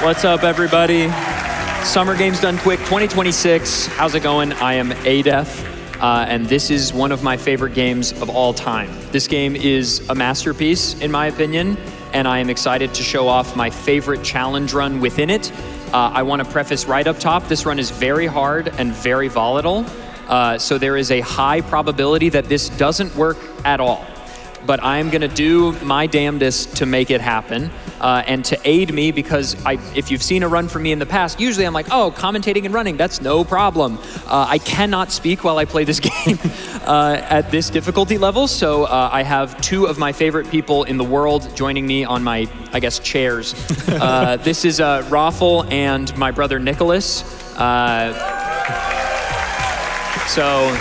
What's up, everybody? Summer Games Done Quick 2026. How's it going? I am adef, and this is one of my favorite games of all time. This game is a masterpiece, in my opinion, and I am excited to show off my favorite challenge run within it. I want to preface right up top, this run is very hard and very volatile, so there is a high probability that this doesn't work at all. But I'm gonna do my damnedest to make it happen. And to aid me, because if you've seen a run from me in the past, usually I'm like, oh, commentating and running, that's no problem. I cannot speak while I play this game at this difficulty level, so I have two of my favorite people in the world joining me on my, I guess, chairs. This is Raffle and my brother Nicholas. So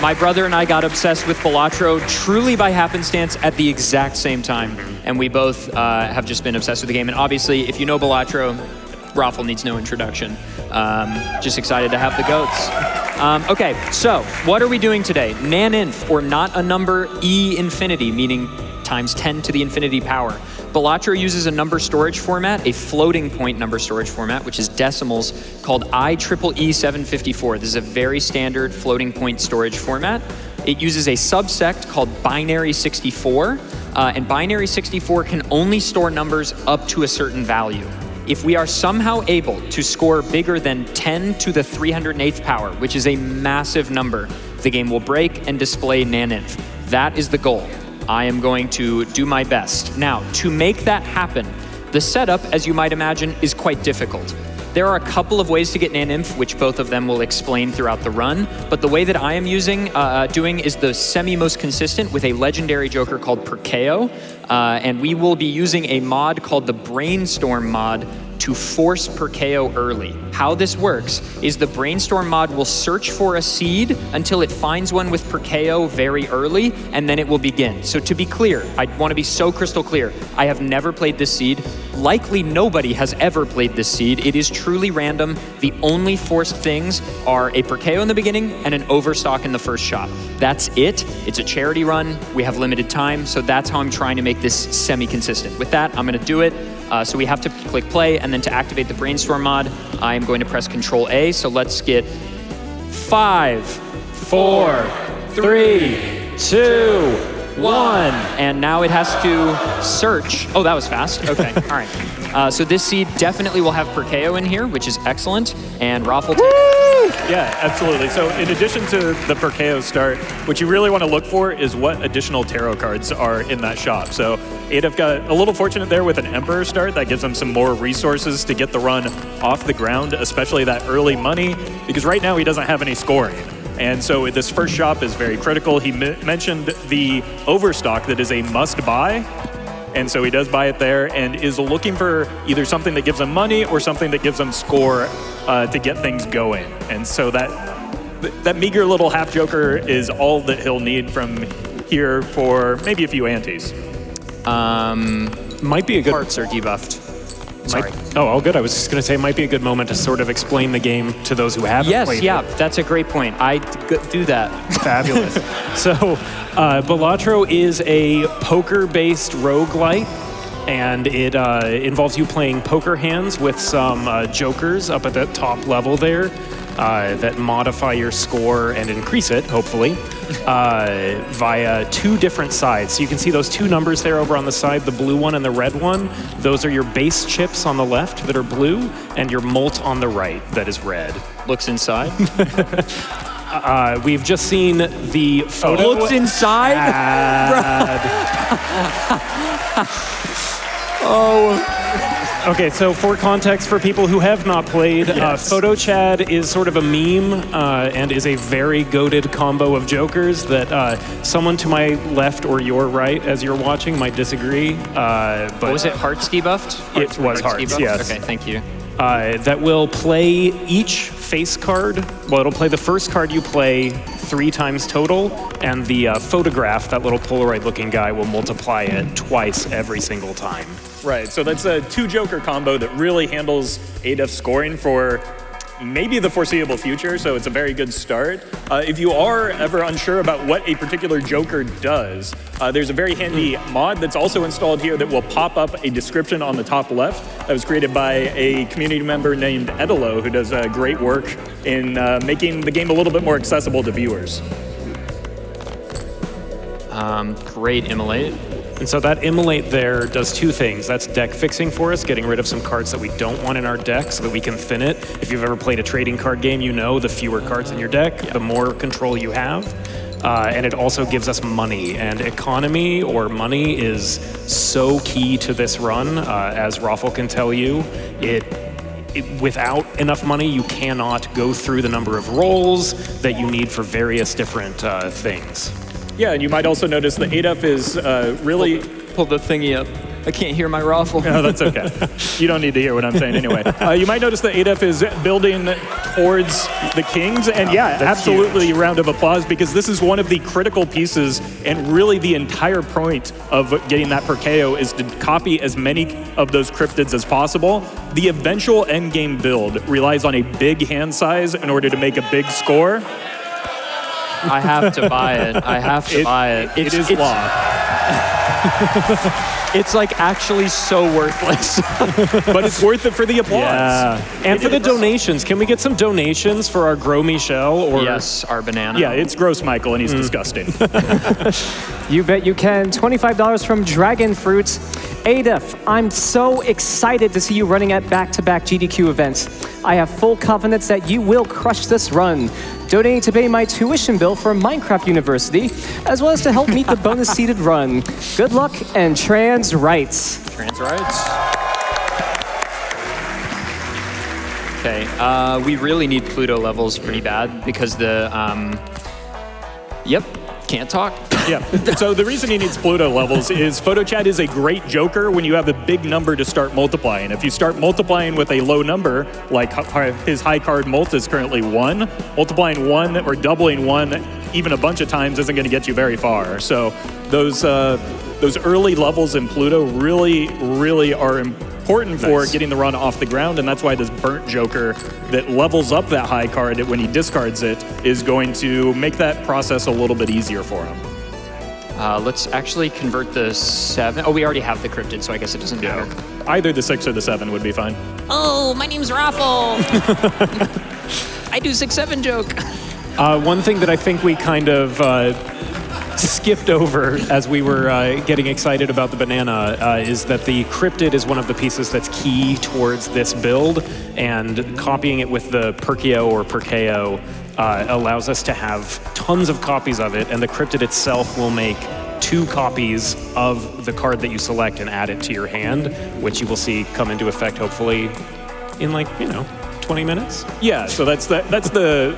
my brother and I got obsessed with Balatro truly by happenstance at the exact same time. And we both have just been obsessed with the game. And obviously, if you know Balatro, Raffle needs no introduction. Just excited to have the goats. Okay, so what are we doing today? Naneinf, or not a number, E infinity, meaning times 10 to the infinity power. Balatro uses a number storage format, a floating point number storage format, which is decimals, called IEEE 754. This is a very standard floating point storage format. It uses a subsect called binary 64, and binary 64 can only store numbers up to a certain value. If we are somehow able to score bigger than 10 to the 308th power, which is a massive number, the game will break and display naneinf. That is the goal. I am going to do my best. Now, to make that happen, the setup, as you might imagine, is quite difficult. There are a couple of ways to get naneinf, which both of them will explain throughout the run, but the way that I am doing is the semi-most consistent with a legendary joker called Perkeo, and we will be using a mod called the Brainstorm mod to force Perkeo early. How this works is the Brainstorm mod will search for a seed until it finds one with Perkeo very early, and then it will begin. So to be clear, I want to be so crystal clear, I have never played this seed. Likely nobody has ever played this seed. It is truly random. The only forced things are a Perkeo in the beginning and an overstock in the first shot. That's it. It's a charity run. We have limited time, so that's how I'm trying to make this semi-consistent. With that, I'm going to do it. So we have to click play, and then to activate the Brainstorm mod, I am going to press Control A. So let's get 5, 4, 3, 2, 1. And now it has to search. Oh, that was fast. Okay, all right. So this seed definitely will have Perkeo in here, which is excellent. And Raffle. Yeah, absolutely. So in addition to the Perkeo start, what you really want to look for is what additional tarot cards are in that shop. So adef got a little fortunate there with an Emperor start. That gives them some more resources to get the run off the ground, especially that early money, because right now he doesn't have any scoring. And so this first shop is very critical. He mentioned the overstock that is a must buy. And so he does buy it there and is looking for either something that gives him money or something that gives him score to get things going. And so that meager little half joker is all that he'll need from here for maybe a few antes. Might be a good... Parts are debuffed. Sorry. Oh, all good. I was just going to say it might be a good moment to sort of explain the game to those who haven't played it. Yes, that's a great point. I do that. Fabulous. So, Balatro is a poker-based roguelite, and it involves you playing poker hands with some jokers up at the top level there that modify your score and increase it, hopefully, via two different sides. So you can see those two numbers there over on the side, the blue one and the red one. Those are your base chips on the left that are blue, and your mult on the right that is red. Looks inside. We've just seen the photo. Looks inside? Oh. Okay, so for context, for people who have not played, Photo Chad is sort of a meme and is a very goated combo of jokers that someone to my left or your right as you're watching might disagree. But was it Hearts debuffed? It was Hearts, yes. Okay, thank you. That will play each face card. Well, it'll play the first card you play 3 times total, and the photograph, that little Polaroid-looking guy, will multiply it twice every single time. Right, so that's a 2 joker combo that really handles adef scoring for maybe the foreseeable future, so it's a very good start. If you are ever unsure about what a particular joker does, there's a very handy mod that's also installed here that will pop up a description on the top left that was created by a community member named Edelo, who does great work in making the game a little bit more accessible to viewers. Great immolate. And so that immolate there does two things. That's deck fixing for us, getting rid of some cards that we don't want in our deck so that we can thin it. If you've ever played a trading card game, you know the fewer cards in your deck, the more control you have. And it also gives us money. And economy or money is so key to this run. As Raffle can tell you, without enough money, you cannot go through the number of rolls that you need for various different things. Yeah, and you might also notice the adef is really... Pull the thingy up. I can't hear my Raffle. No, that's okay. You don't need to hear what I'm saying anyway. You might notice the adef is building towards the kings, and yeah, absolutely a round of applause, because this is one of the critical pieces, and really the entire point of getting that per KO is to copy as many of those cryptids as possible. The eventual endgame build relies on a big hand size in order to make a big score. I have to buy it. I have to buy it. It is law. It's like actually so worthless. But it's worth it for the applause. Yeah. And for the donations. Can we get some donations for our Gros Michel? Or... Yes, our banana. Yeah, it's gross, Michael, and he's disgusting. You bet you can. $25 from Dragon Fruits. adef, I'm so excited to see you running at back-to-back GDQ events. I have full confidence that you will crush this run. Donating to pay my tuition bill for Minecraft University, as well as to help meet the bonus seeded run. Good luck and trans rights. Trans rights. Okay, we really need Pluto levels pretty bad because the, yep, can't talk. Yeah, so the reason he needs Pluto levels is PhotoChat is a great joker when you have a big number to start multiplying. If you start multiplying with a low number, like his high card mult is currently 1, multiplying 1 or doubling 1 even a bunch of times isn't going to get you very far. So those early levels in Pluto really are important for getting the run off the ground, and that's why this burnt joker that levels up that high card when he discards it is going to make that process a little bit easier for him. Let's actually convert the 7. Oh, we already have the cryptid, so I guess it doesn't matter. Either the 6 or the 7 would be fine. Oh, my name's Raffle. I do 6-7 joke. One thing that I think we kind of skipped over as we were getting excited about the banana is that the cryptid is one of the pieces that's key towards this build, and copying it with the Perkeo or Perkeo allows us to have tons of copies of it, and the cryptid itself will make 2 copies of the card that you select and add it to your hand, which you will see come into effect hopefully in 20 minutes. Yeah, so that's the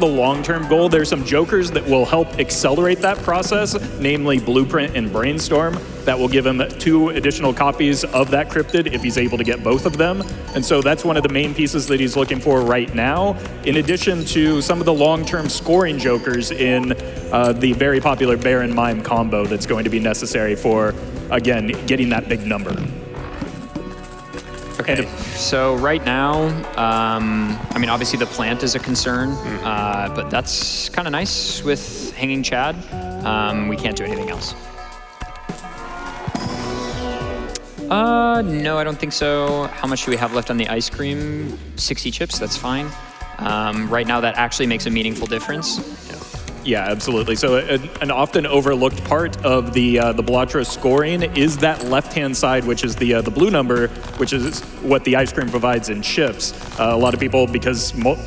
long-term goal. There's some jokers that will help accelerate that process, namely Blueprint and Brainstorm, that will give him 2 additional copies of that cryptid if he's able to get both of them. And so that's one of the main pieces that he's looking for right now, in addition to some of the long-term scoring jokers in the very popular Bear and Mime combo that's going to be necessary for, again, getting that big number. Okay, so right now, I mean, obviously the plant is a concern, but that's kind of nice with Hanging Chad. We can't do anything else. No, I don't think so. How much do we have left on the ice cream? 60 chips, that's fine. Right now, that actually makes a meaningful difference. Yeah, absolutely. So an often overlooked part of the Balatro scoring is that left-hand side, which is the blue number, which is what the ice cream provides in chips. A lot of people, because mult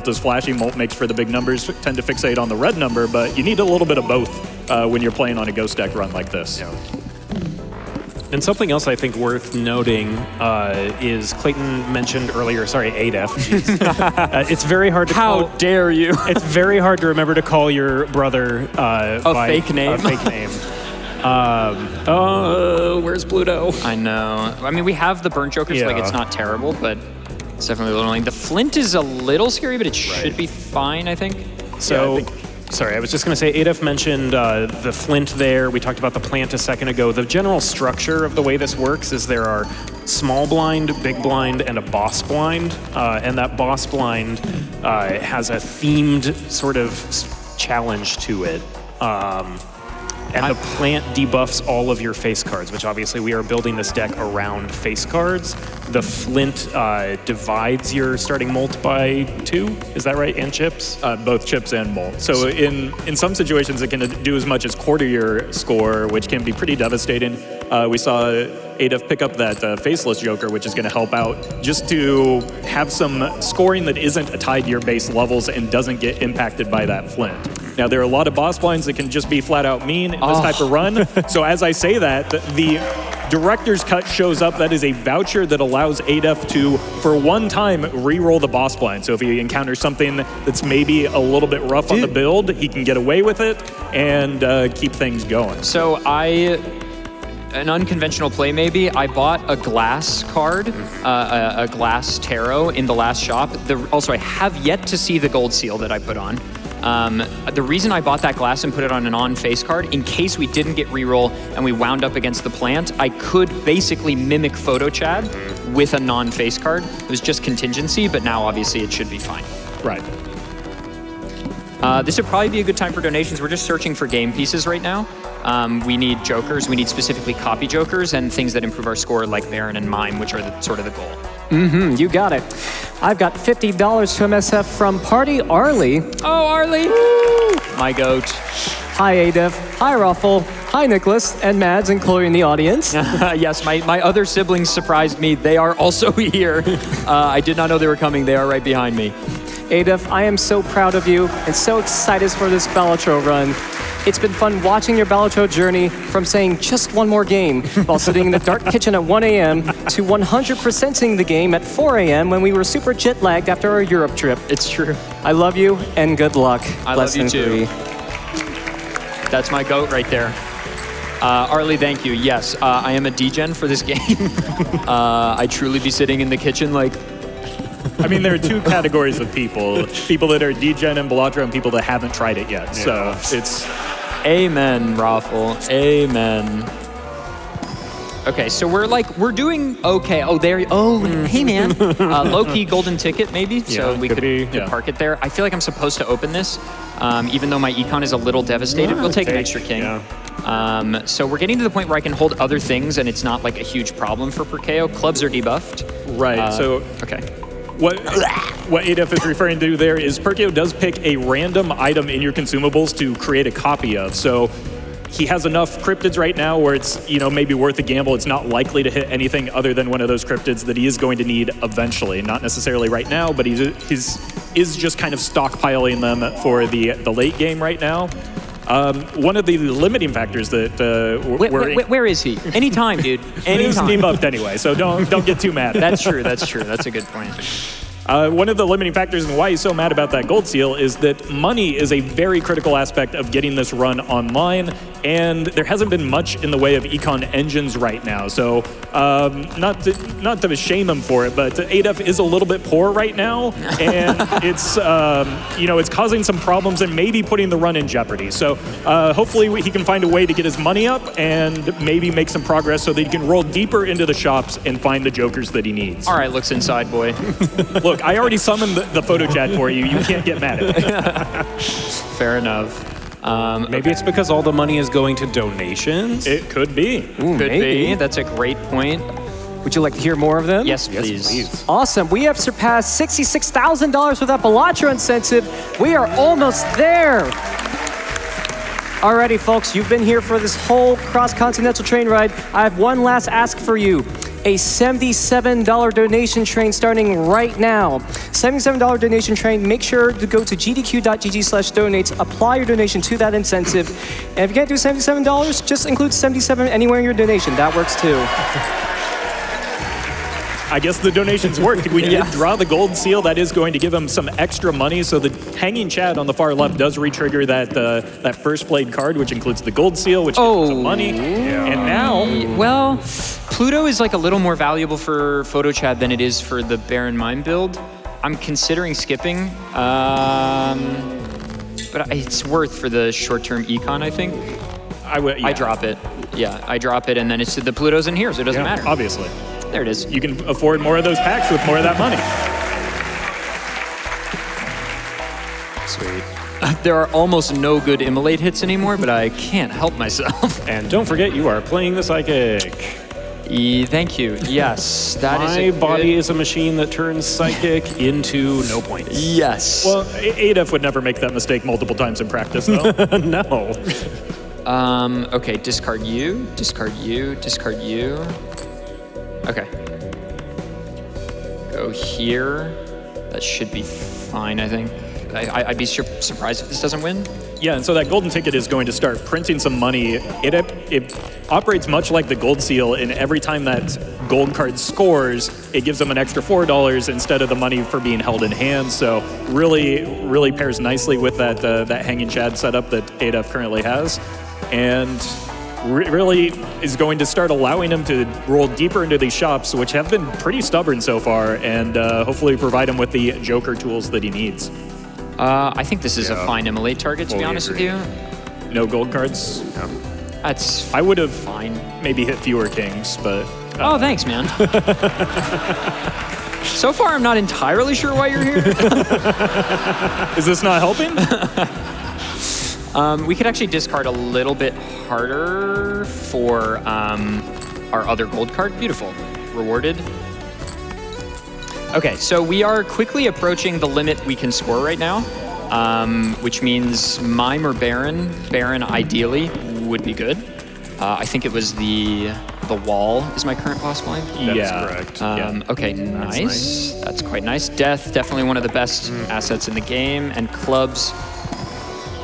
is flashy, mult makes for the big numbers, tend to fixate on the red number, but you need a little bit of both when you're playing on a ghost deck run like this. Yeah. And something else I think worth noting is Clayton mentioned earlier, sorry, adef. It's very hard to How dare you? It's very hard to remember to call your brother by fake name. A fake name. Where's Pluto? I know. I mean, we have the burnt jokers, like it's not terrible, but it's definitely a little annoying. The flint is a little scary, but it should be fine, I think. So Sorry, I was just going to say, adef mentioned the flint there. We talked about the plant a second ago. The general structure of the way this works is there are small blind, big blind, and a boss blind. And that boss blind has a themed sort of challenge to it. And the plant debuffs all of your face cards, which obviously we are building this deck around face cards. The flint divides your starting molt by 2, is that right? And chips? Both chips and molt. So in some situations, it can do as much as quarter your score, which can be pretty devastating. We saw adef pick up that faceless joker, which is going to help out just to have some scoring that isn't tied to your base levels and doesn't get impacted by that flint. Now, there are a lot of boss blinds that can just be flat out mean in this type of run. So as I say that, the director's cut shows up. That is a voucher that allows adef to, for one time, re-roll the boss blind. So if he encounters something that's maybe a little bit rough on the build, he can get away with it and keep things going. So an unconventional play maybe, I bought a glass card, a glass tarot in the last shop. Also, I have yet to see the gold seal that I put on. The reason I bought that glass and put it on an on-face card, in case we didn't get reroll and we wound up against the plant, I could basically mimic Photo Chad with a non-face card. It was just contingency, but now obviously it should be fine. Right. This would probably be a good time for donations. We're just searching for game pieces right now. We need jokers. We need specifically copy jokers and things that improve our score like Baron and Mime, which are sort of the goal. You got it. I've got $50 to MSF from Party Arlie. Oh, Arlie! Woo! My goat. Hi, adef. Hi, Ruffle. Hi, Nicholas, and Mads and Chloe in the audience. Yes, my other siblings surprised me. They are also here. I did not know they were coming. They are right behind me. adef, I am so proud of you and so excited for this Balatro run. It's been fun watching your Balatro journey from saying just one more game while sitting in the dark kitchen at 1 a.m. to 100%ing the game at 4 a.m. when we were super jet lagged after our Europe trip. It's true. I love you and good luck. I love you too. 3. That's my goat right there. Arlie, thank you. Yes, I am a degen for this game. I truly be sitting in the kitchen like... I mean, there are two categories of people. People that are degen in Balatro and people that haven't tried it yet. So it's... Amen, Raffle. Amen. Okay, so we're doing okay. Hey man. Low-key golden ticket maybe, so we could park it there. I feel like I'm supposed to open this, even though my econ is a little devastated. We'll take an extra king. Yeah. So we're getting to the point where I can hold other things and it's not like a huge problem for Perkeo. Clubs are debuffed. Right, so... Okay. What adef is referring to there is Perkeo does pick a random item in your consumables to create a copy of. So he has enough cryptids right now where it's, maybe worth a gamble. It's not likely to hit anything other than one of those cryptids that he is going to need eventually. Not necessarily right now, but he's just kind of stockpiling them for the late game right now. One of the limiting factors that where is he? Anytime, dude. Anytime. He's debuffed anyway, so don't get too mad. That's true. That's true. That's a good point. One of the limiting factors and why he's so mad about that gold seal is that money is a very critical aspect of getting this run online, and there hasn't been much in the way of econ engines right now. So not to shame him for it, but adef is a little bit poor right now, and it's it's causing some problems and maybe putting the run in jeopardy. So hopefully he can find a way to get his money up and maybe make some progress so that he can roll deeper into the shops and find the jokers that he needs. All right, looks inside, boy. Look, I already summoned the photo chat for you. You can't get mad at it. Fair enough. Maybe it's because all the money is going to donations? It could be. Could be. That's a great point. Would you like to hear more of them? Yes, please. Awesome. We have surpassed $66,000 with that Balatro incentive. We are almost there. Alrighty, folks, you've been here for this whole cross-continental train ride. I have one last ask for you. A $77 donation train starting right now. $77 donation train. Make sure to go to gdq.gg/donates. Apply your donation to that incentive. And if you can't do $77, just include 77 anywhere in your donation. That works too. I guess the donations worked. We did draw the gold seal. That is going to give him some extra money. So the hanging Chad on the far left does re-trigger that first played card, which includes the gold seal, which gives him some money. And now... Well, Pluto is like a little more valuable for Photo Chad than it is for the Baron Mime build. I'm considering skipping. but it's worth for the short-term econ, I think. I drop it. Yeah, I drop it, and then it's the Pluto's in here, so it doesn't matter. Obviously. There it is. You can afford more of those packs with more of that money. Sweet. There are almost no good immolate hits anymore, but I can't help myself. And don't forget, you are playing the Psychic. Thank you. Yes, that is My body is a machine that turns Psychic into no points. Yes. Well, adef would never make that mistake multiple times in practice, though. No. Okay, discard you, discard you, discard you. Okay. Go here. That should be fine, I think. I'd be surprised if this doesn't win. Yeah, and so that golden ticket is going to start printing some money. It operates much like the gold seal, and every time that gold card scores, it gives them an extra $4 instead of the money for being held in hand. So really pairs nicely with that hanging chad setup that adef currently has, and really is going to start allowing him to roll deeper into these shops, which have been pretty stubborn so far, and hopefully provide him with the Joker tools that he needs. I think this is a fine immolate target, to be honest with you. No gold cards? That's I would have fine. maybe hit fewer kings, but... Oh, thanks, man. So far, I'm not entirely sure why you're here. Is this not helping? We could actually discard a little bit harder for our other gold card. Beautiful. Rewarded. Okay, so we are quickly approaching the limit we can score right now, which means Mime or Baron. Baron, ideally, would be good. I think it was the wall is my current boss blind. That's correct. Okay, nice. That's quite nice. Death, definitely one of the best assets in the game, and clubs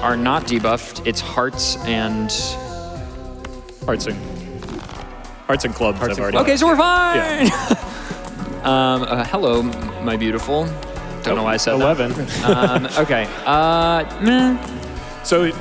are not debuffed. It's hearts and... Hearts and clubs have already... Okay, so we're fine! Yeah. Hello, my beautiful. Don't know why I said 11. that. Okay. Meh. So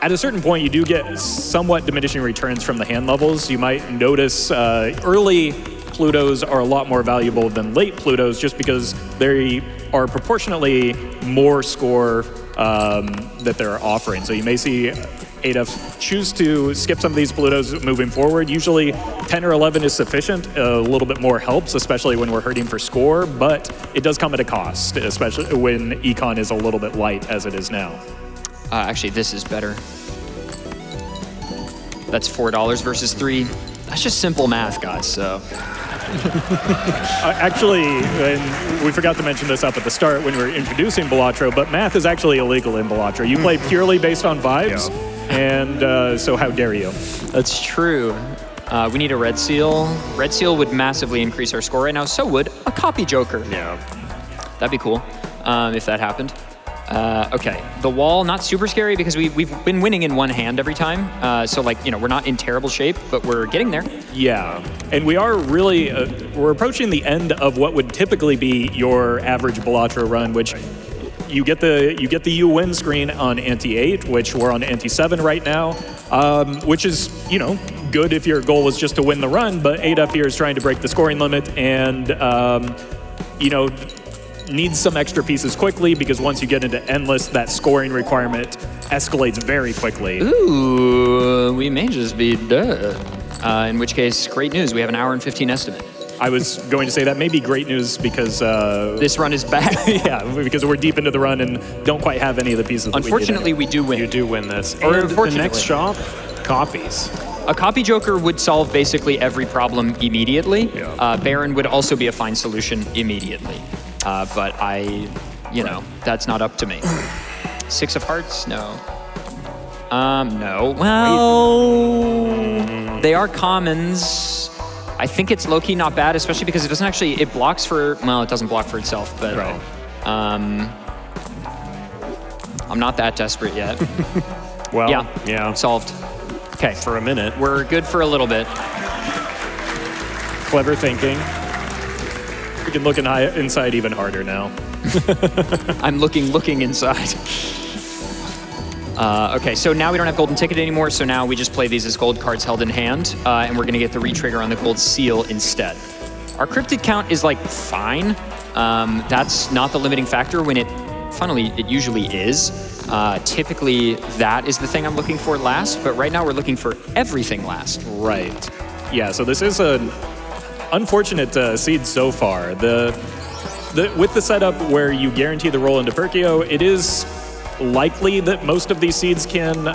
at a certain point, you do get somewhat diminishing returns from the hand levels. You might notice early Plutos are a lot more valuable than late Plutos just because they are proportionately more score that they're offering. So you may see adef choose to skip some of these Plutos moving forward. Usually 10 or 11 is sufficient. A little bit more helps, especially when we're hurting for score, but it does come at a cost, especially when econ is a little bit light as it is now. Actually, this is better. That's $4 versus 3. That's just simple math, guys, so... Actually, and we forgot to mention this up at the start when we were introducing Balatro, but math is actually illegal in Balatro. You play purely based on vibes, and so how dare you? That's true. We need a red seal. Red seal would massively increase our score right now. So would a copy Joker. Yeah. That'd be cool if that happened. Okay, the wall, not super scary because we've been winning in one hand every time. So like, you know, we're not in terrible shape, but we're getting there. Yeah, and we are really, we're approaching the end of what would typically be your average Balatro run, which you get the you win screen on anti-8, which we're on anti-7 right now, which is, you know, good if your goal was just to win the run, but adef here is trying to break the scoring limit and, you know, needs some extra pieces quickly because once you get into endless, that scoring requirement escalates very quickly. Ooh, we may just be dead. In which case, great news, we have an hour and 15 estimate. I was going to say that may be great news because... this run is bad. Yeah, because we're deep into the run and don't quite have any of the pieces. Unfortunately, we do win. You do win this. Or And unfortunately. the next shop, copies. A copy Joker would solve basically every problem immediately. Yeah. Baron would also be a fine solution immediately. But you know, that's not up to me. 6 of hearts? No. No. Well, they are commons. I think it's low-key not bad, especially because it doesn't actually, it blocks for, well, it doesn't block for itself, but Right. I'm not that desperate yet. Well, Yeah, solved. Okay, For a minute. we're good for a little bit. Clever thinking. We can look inside even harder now. I'm looking inside. Okay, so now we don't have golden ticket anymore, so now we just play these as gold cards held in hand, and we're gonna get the retrigger on the gold seal instead. Our cryptid count is like fine. That's not the limiting factor when it funnily, it usually is. Typically, that is the thing I'm looking for last, but right now we're looking for everything last. Right. Yeah, so this is an unfortunate seed so far. With the setup where you guarantee the roll into Perkeo, it is likely that most of these seeds can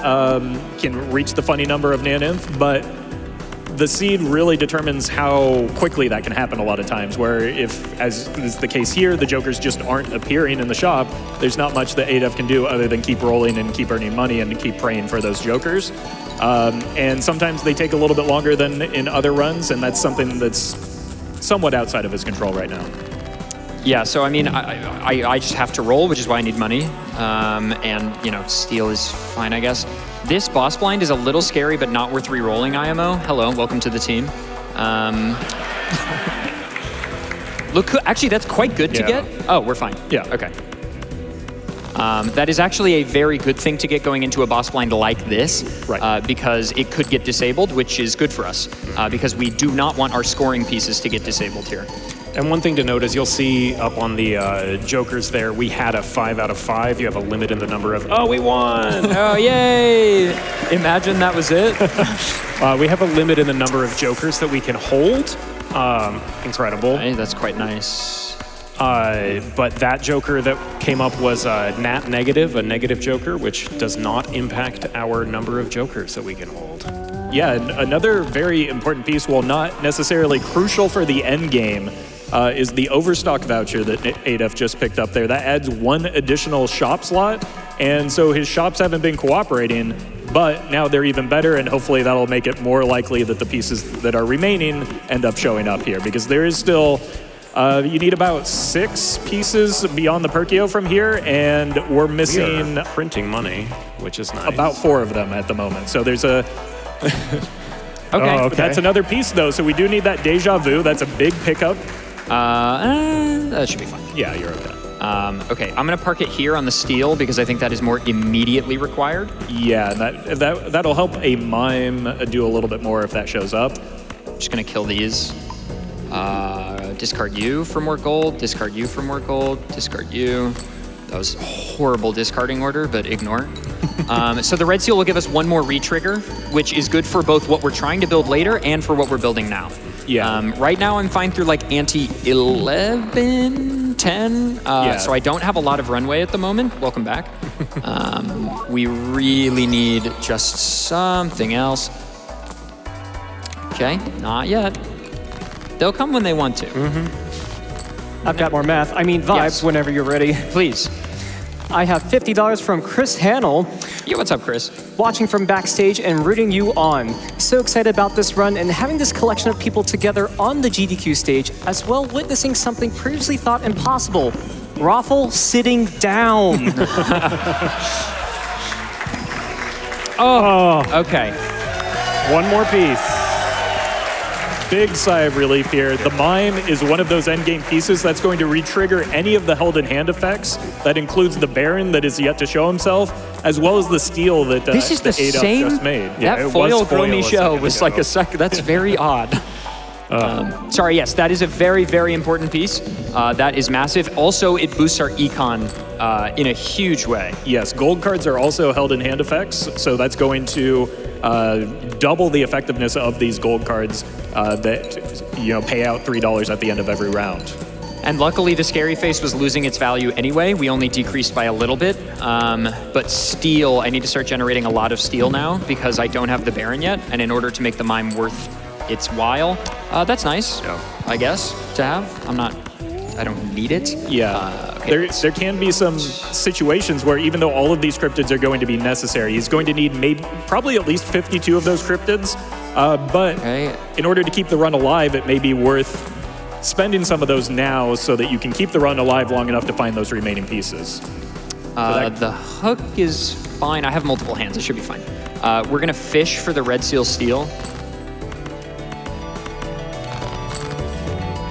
reach the funny number of naneinf, but the seed really determines how quickly that can happen a lot of times, where if, as is the case here, the jokers just aren't appearing in the shop, there's not much that adef can do other than keep rolling and keep earning money and keep praying for those jokers. And sometimes they take a little bit longer than in other runs, and that's something that's somewhat outside of his control right now. Yeah, so I mean, I just have to roll, which is why I need money. And, you know, steal is fine, I guess. This boss blind is a little scary, but not worth re-rolling, IMO. Hello, welcome to the team. Look, actually, that's quite good to get. Oh, we're fine. Yeah. Okay. That is actually a very good thing to get going into a boss blind like this, right. Because it could get disabled, which is good for us, because we do not want our scoring pieces to get disabled here. And one thing to note is you'll see up on the jokers there, we had a 5 out of 5. You have a limit in the number of, oh, we won! Oh, yay! Imagine that was it. We have a limit in the number of jokers that we can hold. Incredible. Hey, that's quite nice. But that joker that came up was a nat negative, a negative joker, which does not impact our number of jokers that we can hold. Yeah, and another very important piece, while not necessarily crucial for the end game, is the overstock voucher that adef just picked up there. That adds 1 additional shop slot, and so his shops haven't been cooperating, but now they're even better, and hopefully that'll make it more likely that the pieces that are remaining end up showing up here, because there is still, you need about 6 pieces beyond the Perkeo from here, and we're missing... We are printing money, which is nice. About 4 of them at the moment, so there's a... Okay. That's another piece, though, so we do need that deja vu. That's a big pickup. That should be fine. Yeah, you're okay. Okay, I'm gonna park it here on the steel because I think that is more immediately required. Yeah, that'll help a mime do a little bit more if that shows up. I'm just gonna kill these. Discard you for more gold, discard you for more gold, discard you. That was horrible discarding order, but ignore. So the red seal will give us 1 more re-trigger, which is good for both what we're trying to build later and for what we're building now. Yeah. Right now I'm fine through like ante 11, 10, so I don't have a lot of runway at the moment. Welcome back. We really need just something else. Okay, not yet. They'll come when they want to. I've got more math. I mean vibes Yes. whenever you're ready. Please. I have $50 from Chris Hannell, Yeah, what's up, Chris? watching from backstage and rooting you on. So excited about this run and having this collection of people together on the GDQ stage, as well witnessing something previously thought impossible. Raffle sitting down. Okay. 1 more piece. Big sigh of relief here. The mime is one of those endgame pieces that's going to re-trigger any of the held in hand effects. That includes the Baron that is yet to show himself, as well as the steel that This is the adef same. just made. That foil Gromy show was like a second. That's very odd. Sorry, yes, that is a very, very important piece. That is massive. Also, it boosts our econ in a huge way. Yes, gold cards are also held in hand effects, so that's going to double the effectiveness of these gold cards that pay out $3 at the end of every round. And luckily, the scary face was losing its value anyway. We only decreased by a little bit. But steel, I need to start generating a lot of steel now because I don't have the Baron yet. And in order to make the mime worth its while, that's nice, I guess, to have. I don't need it. Yeah. There can be some situations where even though all of these cryptids are going to be necessary, he's going to need probably at least 52 of those cryptids. But in order to keep the run alive, it may be worth spending some of those now so that you can keep the run alive long enough to find those remaining pieces. The hook is fine. I have multiple hands. It should be fine. We're going to fish for the red seal steel.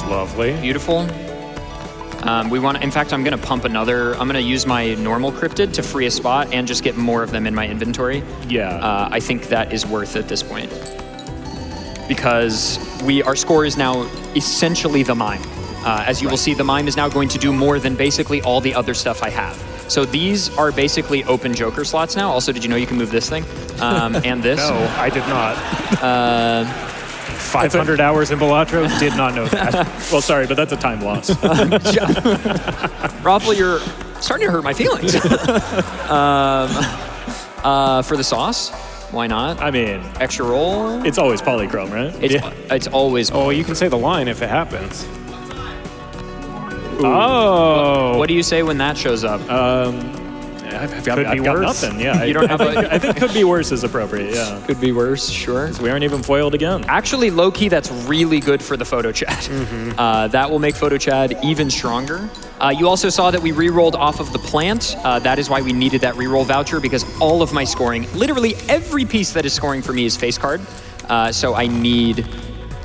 Lovely. Beautiful. In fact, I'm going to pump another. I'm going to use my normal cryptid to free a spot and just get more of them in my inventory. Yeah. I think that is worth at this point. Because our score is now essentially the mime. As you will see, the mime is now going to do more than basically all the other stuff I have. So these are basically open Joker slots now. Also, did you know you can move this thing and this? No, I did not. 500 hours in Balatro, did not know that. Well, sorry, but that's a time loss. Raffle, you're starting to hurt my feelings. For the sauce, why not? I mean, Extra roll. it's always polychrome, right? It's always. Oh, you can say the line if it happens. Oh. What do you say when that shows up? I've got Could be worse. nothing. Yeah, You don't have I think could be worse is appropriate. Yeah, Could be worse, sure. we aren't even foiled again. Actually, low-key, that's really good for the photo chat. That will make photo chat even stronger. You also saw that we re-rolled off of the plant. That is why we needed that re-roll voucher, because all of my scoring, literally every piece that is scoring for me is face card. So I need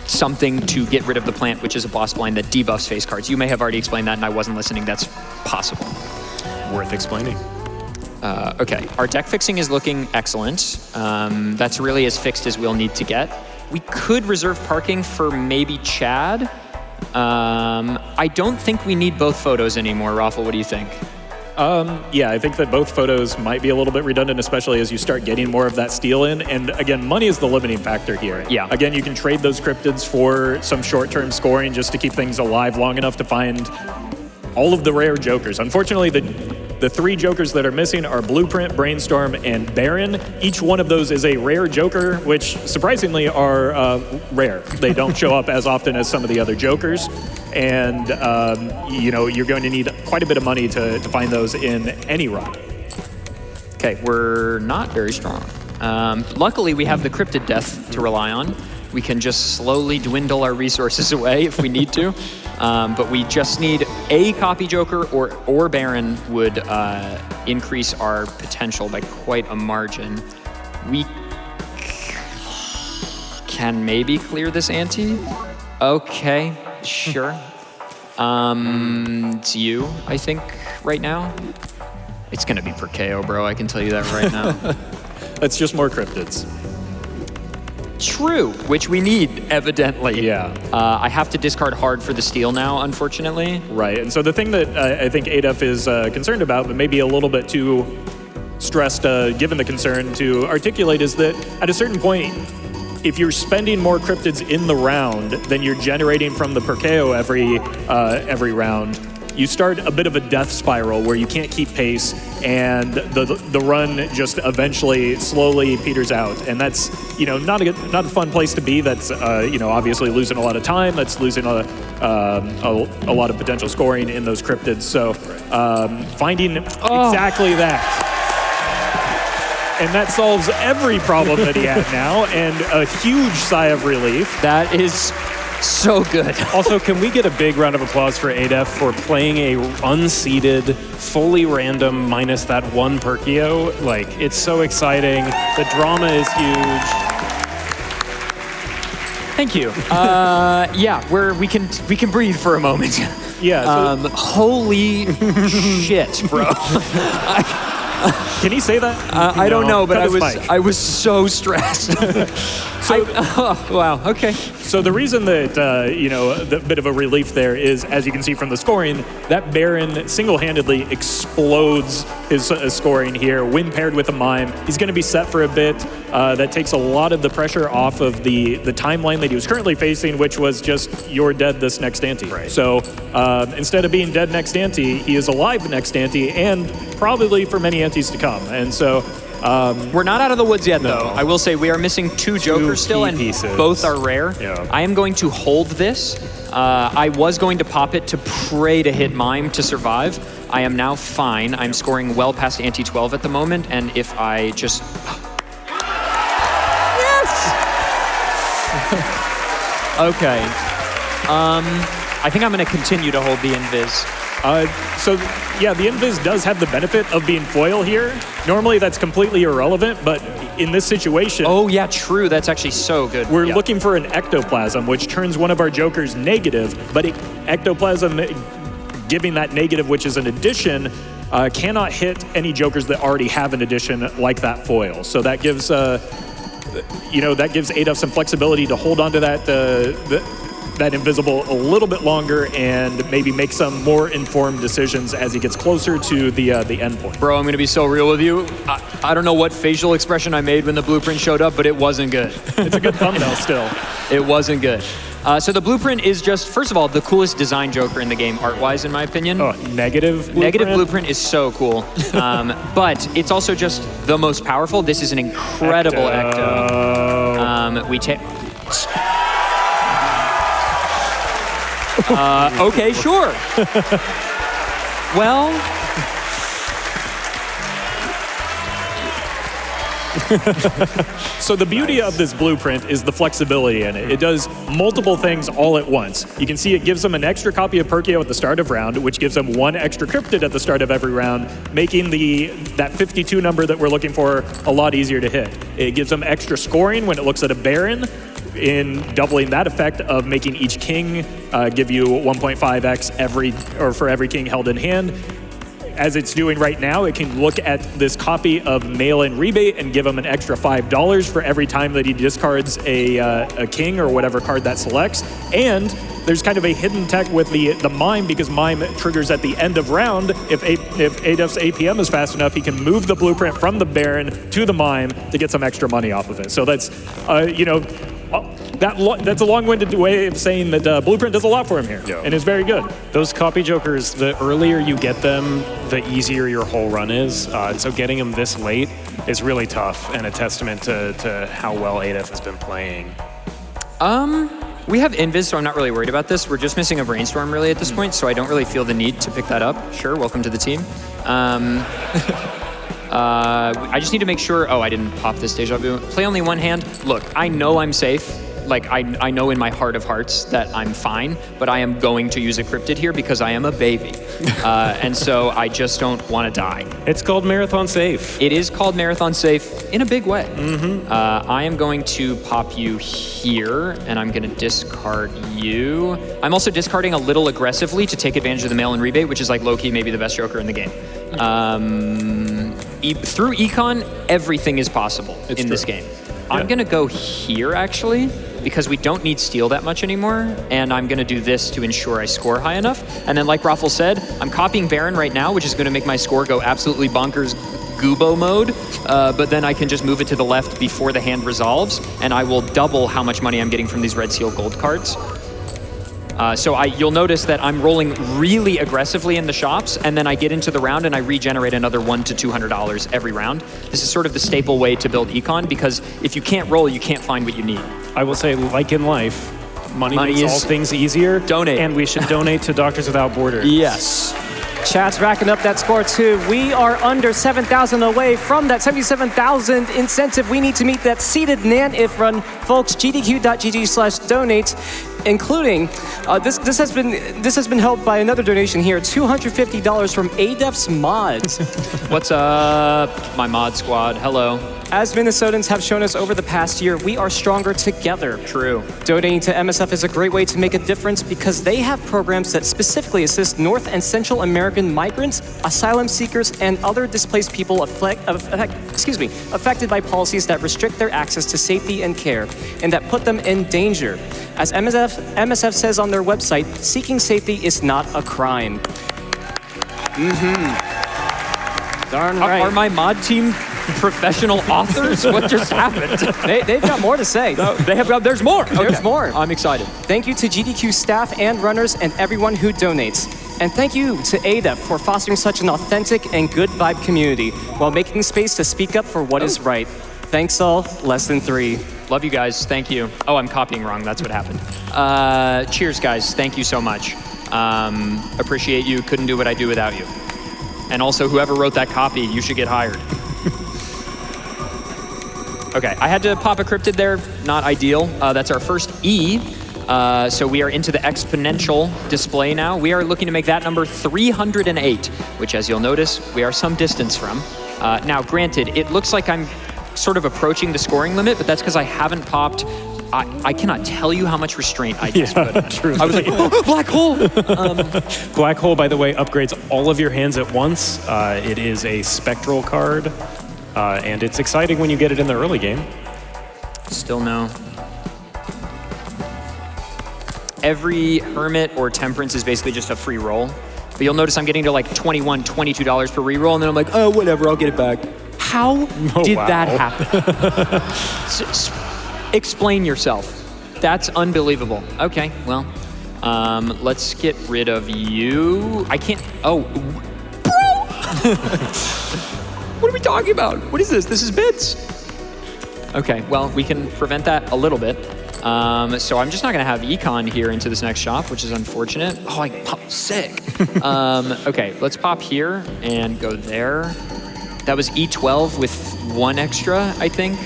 something to get rid of the plant, which is a boss blind that debuffs face cards. You may have already explained that and I wasn't listening. That's possible. Worth explaining. Okay, our deck fixing is looking excellent. That's really as fixed as we'll need to get. We could reserve parking for maybe Chad. I don't think we need both photos anymore. Raffle, what do you think? Yeah, I think that both photos might be a little bit redundant, especially as you start getting more of that steel in. And again, money is the limiting factor here. Yeah. Again, you can trade those cryptids for some short-term scoring just to keep things alive long enough to find all of the rare jokers. Unfortunately, the three jokers that are missing are Blueprint, Brainstorm, and Baron. Each one of those is a rare joker, which surprisingly are rare. They don't show up as often as some of the other jokers. And, you know, you're going to need quite a bit of money to find those in any run. Okay, we're not very strong. Luckily, we have the Cryptid Death to rely on. We can just slowly dwindle our resources away if we need to. But we just need a copy Joker or Baron would increase our potential by quite a margin. We can maybe clear this ante. Okay, sure. It's you, I think, right now. It's gonna be per KO, bro. I can tell you that right now. That's just more cryptids. True, which we need, evidently. Yeah. I have to discard hard for the steal now, unfortunately. Right, and so the thing that I think adef is concerned about, but maybe a little bit too stressed, given the concern, to articulate is that at a certain point, if you're spending more cryptids in the round than you're generating from the per KO every round, you start a bit of a death spiral where you can't keep pace, and the run just eventually slowly peters out, and that's not a fun place to be. That's obviously losing a lot of time. That's losing a lot of potential scoring in those cryptids. So finding exactly that. And that solves every problem that he had now, and a huge sigh of relief. That is so good. Also, can we get a big round of applause for adef for playing a unseeded, fully random, minus that one Perkio? Like, it's so exciting. The drama is huge. Thank you. Yeah, we can breathe for a moment. Yeah. So Holy shit, bro. can he say that? I don't know, but Cut I was so stressed. Wow. Okay. So the reason that, the bit of a relief there is, as you can see from the scoring, that Baron single-handedly explodes his scoring here when paired with a Mime. He's going to be set for a bit. That takes a lot of the pressure off of the timeline that he was currently facing, which was just, you're dead this next ante. Right. So instead of being dead next ante, he is alive next ante, and probably for many antes to come. And so... we're not out of the woods yet, though. I will say we are missing two Jokers still, and pieces. both are rare. Yeah. I am going to hold this. I was going to pop it to pray to hit Mime to survive. I am now fine. I'm scoring well past ante 12 at the moment, and if I just... Yes! Okay. I think I'm going to continue to hold the invis. The invis does have the benefit of being foil here. Normally that's completely irrelevant, but in this situation... Oh, yeah, true. That's actually so good. We're looking for an ectoplasm, which turns one of our jokers negative, but ectoplasm giving that negative, which is an addition, cannot hit any jokers that already have an addition like that foil. So that gives, that gives adef some flexibility to hold on to that that invisible a little bit longer and maybe make some more informed decisions as he gets closer to the end point. Bro, I'm going to be so real with you. I don't know what facial expression I made when the blueprint showed up, but it wasn't good. It's a good thumbnail still. It wasn't good. So the blueprint is just, first of all, the coolest design Joker in the game, art-wise, in my opinion. Oh, negative blueprint? Negative blueprint is so cool. But it's also just the most powerful. This is an incredible Ecto. We take... okay, sure. Well... So the beauty of this blueprint is the flexibility in it. It does multiple things all at once. You can see it gives them an extra copy of Perkeo at the start of round, which gives them 1 extra cryptid at the start of every round, making that 52 number that we're looking for a lot easier to hit. It gives them extra scoring when it looks at a Baron, in doubling that effect of making each king give you 1.5x for every king held in hand. As it's doing right now, it can look at this copy of mail-in rebate and give him an extra $5 for every time that he discards a king or whatever card that selects. And there's kind of a hidden tech with the mime, because mime triggers at the end of round. If adef's APM is fast enough, he can move the blueprint from the Baron to the mime to get some extra money off of it. So that's, that's a long-winded way of saying that Blueprint does a lot for him here, and is very good. Those copy jokers, the earlier you get them, the easier your whole run is. And so getting them this late is really tough, and a testament to how well adef has been playing. We have Invis, so I'm not really worried about this. We're just missing a Brainstorm really at this point, so I don't really feel the need to pick that up. Sure, welcome to the team. I just need to make sure, I didn't pop this Deja Vu. Play only one hand. Look, I know I'm safe. Like, I know in my heart of hearts that I'm fine, but I am going to use a cryptid here because I am a baby. And so I just don't want to die. It's called Marathon Safe. It is called Marathon Safe in a big way. I am going to pop you here, and I'm going to discard you. I'm also discarding a little aggressively to take advantage of the mail-in rebate, which is like low-key maybe the best Joker in the game. Through Econ, everything is possible in this game. I'm going to go here, actually, because we don't need steel that much anymore, and I'm going to do this to ensure I score high enough. And then, like Raffle said, I'm copying Baron right now, which is going to make my score go absolutely bonkers Goobo mode, but then I can just move it to the left before the hand resolves, and I will double how much money I'm getting from these Red Seal gold cards. So you'll notice that I'm rolling really aggressively in the shops, and then I get into the round and I regenerate another $100 to $200 every round. This is sort of the staple way to build Econ, because if you can't roll, you can't find what you need. I will say, like in life, money makes all things easier. Donate. And we should donate to Doctors Without Borders. Yes. Chat's racking up that score too. We are under 7,000 away from that 77,000 incentive. We need to meet that seeded naneinf run. Folks, gdq.gg/donate, including, this has been helped by another donation here, $250 from adef's mods. What's up, my mod squad? Hello. As Minnesotans have shown us over the past year, we are stronger together. True. Donating to MSF is a great way to make a difference because they have programs that specifically assist North and Central American migrants, asylum seekers, and other displaced people affected by policies that restrict their access to safety and care, and that put them in danger. As MSF says on their website, seeking safety is not a crime. Darn right. Are my mod team professional authors? What just happened? They've got more to say. There's more. There's more. I'm excited. Thank you to GDQ staff and runners and everyone who donates. And thank you to adef for fostering such an authentic and good vibe community while making space to speak up for what is right. Thanks all, less than 3. Love you guys. Thank you. Oh, I'm copying wrong. That's what happened. Cheers, guys. Thank you so much. Appreciate you. Couldn't do what I do without you. And also, whoever wrote that copy, you should get hired. Okay, I had to pop a cryptid there. Not ideal. That's our first E. So we are into the exponential display now. We are looking to make that number 308, which, as you'll notice, we are some distance from. Now, granted, it looks like I'm sort of approaching the scoring limit, but that's because I haven't popped. I cannot tell you how much restraint I just put in. Truly. I was like, oh, black hole! Black Hole, by the way, upgrades all of your hands at once. It is a spectral card, and it's exciting when you get it in the early game. Still no. every Hermit or Temperance is basically just a free roll. But you'll notice I'm getting to like $21, $22 per reroll, and then I'm like, oh, whatever, I'll get it back. How did that happen? Explain yourself. That's unbelievable. Okay, well, let's get rid of you. I can't, oh, bro! What are we talking about? What is this? This is bits. Okay, well, we can prevent that a little bit. So I'm just not gonna have Econ here into this next shop, which is unfortunate. Oh, I popped sick. Okay, let's pop here and go there. That was E12 with 1 extra, I think.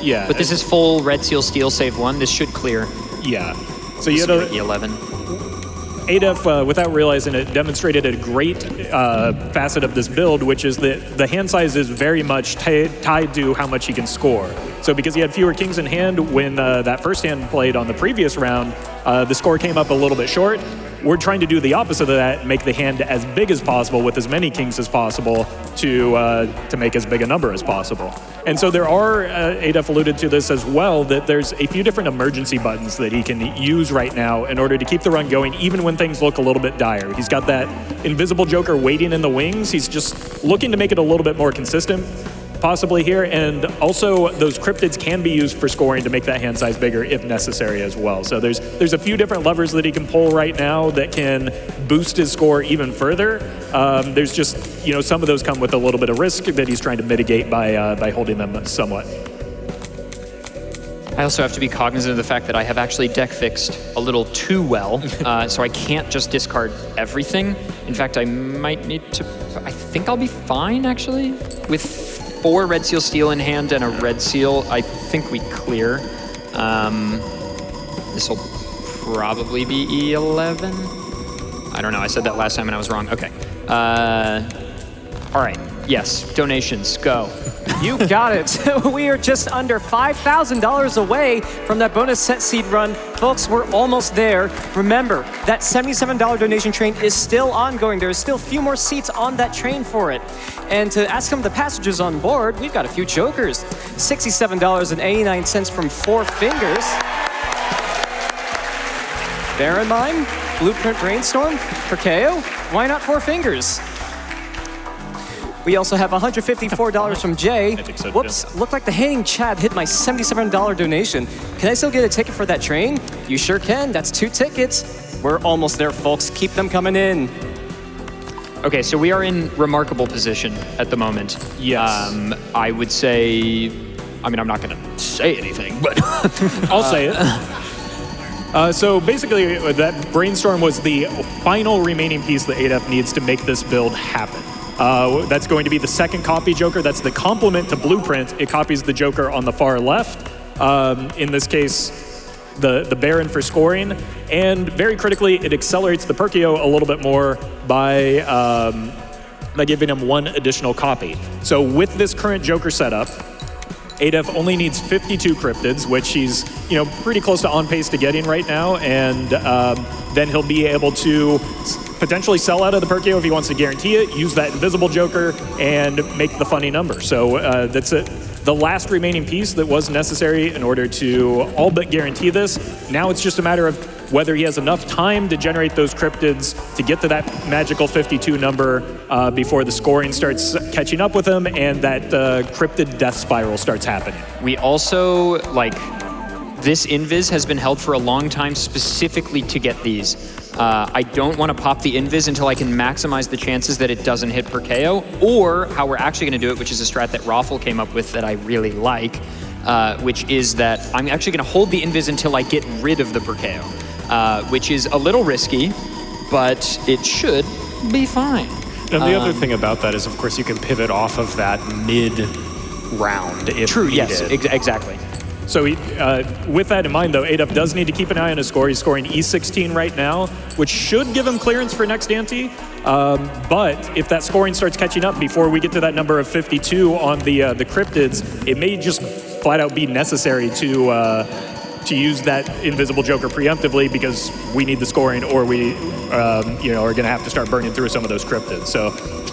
Yeah. But this is full Red Seal Steel save 1. This should clear. Yeah. So you had a E11. adef, without realizing it, demonstrated a great facet of this build, which is that the hand size is very much tied to how much he can score. So because he had fewer kings in hand when that first hand played on the previous round, the score came up a little bit short. We're trying to do the opposite of that and make the hand as big as possible with as many kings as possible to make as big a number as possible. And so there are, adef alluded to this as well, that there's a few different emergency buttons that he can use right now in order to keep the run going, even when things look a little bit dire. He's got that invisible joker waiting in the wings. He's just looking to make it a little bit more consistent, possibly here, and also those cryptids can be used for scoring to make that hand size bigger if necessary as well. So there's a few different levers that he can pull right now that can boost his score even further. There's just, you know, some of those come with a little bit of risk that he's trying to mitigate by holding them somewhat. I also have to be cognizant of the fact that I have actually deck fixed a little too well, so I can't just discard everything. In fact, I might need to, I think I'll be fine actually with 4 Red Seal Steel in hand and a Red Seal. I think we clear. This will probably be E11. I don't know, I said that last time and I was wrong. Okay. All right, yes, donations, go. You got it. We are just under $5,000 away from that bonus set seed run. Folks, we're almost there. Remember, that $77 donation train is still ongoing. There's still a few more seats on that train for it. And to ask some of the passengers on board, we've got a few jokers. $67.89 from 4 Fingers. Bear in mind, Blueprint Brainstorm, Perkeo, why not 4 Fingers? We also have $154 from Jay. I think so, Whoops, too. looked like the Hanging Chad hit my $77 donation. Can I still get a ticket for that train? You sure can, that's 2 tickets. We're almost there, folks, keep them coming in. Okay, so we are in remarkable position at the moment. Yes. I would say, I mean, I'm not gonna say anything, but I'll say it. So basically, that Brainstorm was the final remaining piece that adef needs to make this build happen. That's going to be the second copy Joker. That's the complement to Blueprint. It copies the Joker on the far left. In this case, the Baron for scoring. And very critically, it accelerates the Perkeo a little bit more by giving him 1 additional copy. So with this current Joker setup, adef only needs 52 cryptids, which he's, you know, pretty close to on pace to getting right now, and then he'll be able to potentially sell out of the Perkeo if he wants to guarantee it, use that invisible Joker, and make the funny number. So that's it. The last remaining piece that was necessary in order to all but guarantee this. Now it's just a matter of whether he has enough time to generate those cryptids to get to that magical 52 number before the scoring starts catching up with him and that cryptid death spiral starts happening. we also, like, this invis has been held for a long time specifically to get these. I don't want to pop the invis until I can maximize the chances that it doesn't hit Perkeo, or how we're actually going to do it, which is a strat that Raffle came up with that I really like, which is that I'm actually going to hold the invis until I get rid of the Perkeo, which is a little risky, but it should be fine. And the other thing about that is, of course, you can pivot off of that mid-round if True, needed. yes, exactly. So with that in mind, though, adef does need to keep an eye on his score. He's scoring E16 right now, which should give him clearance for next ante. But if that scoring starts catching up before we get to that number of 52 on the cryptids, it may just flat out be necessary to use that invisible Joker preemptively because we need the scoring, or we are going to have to start burning through some of those cryptids. So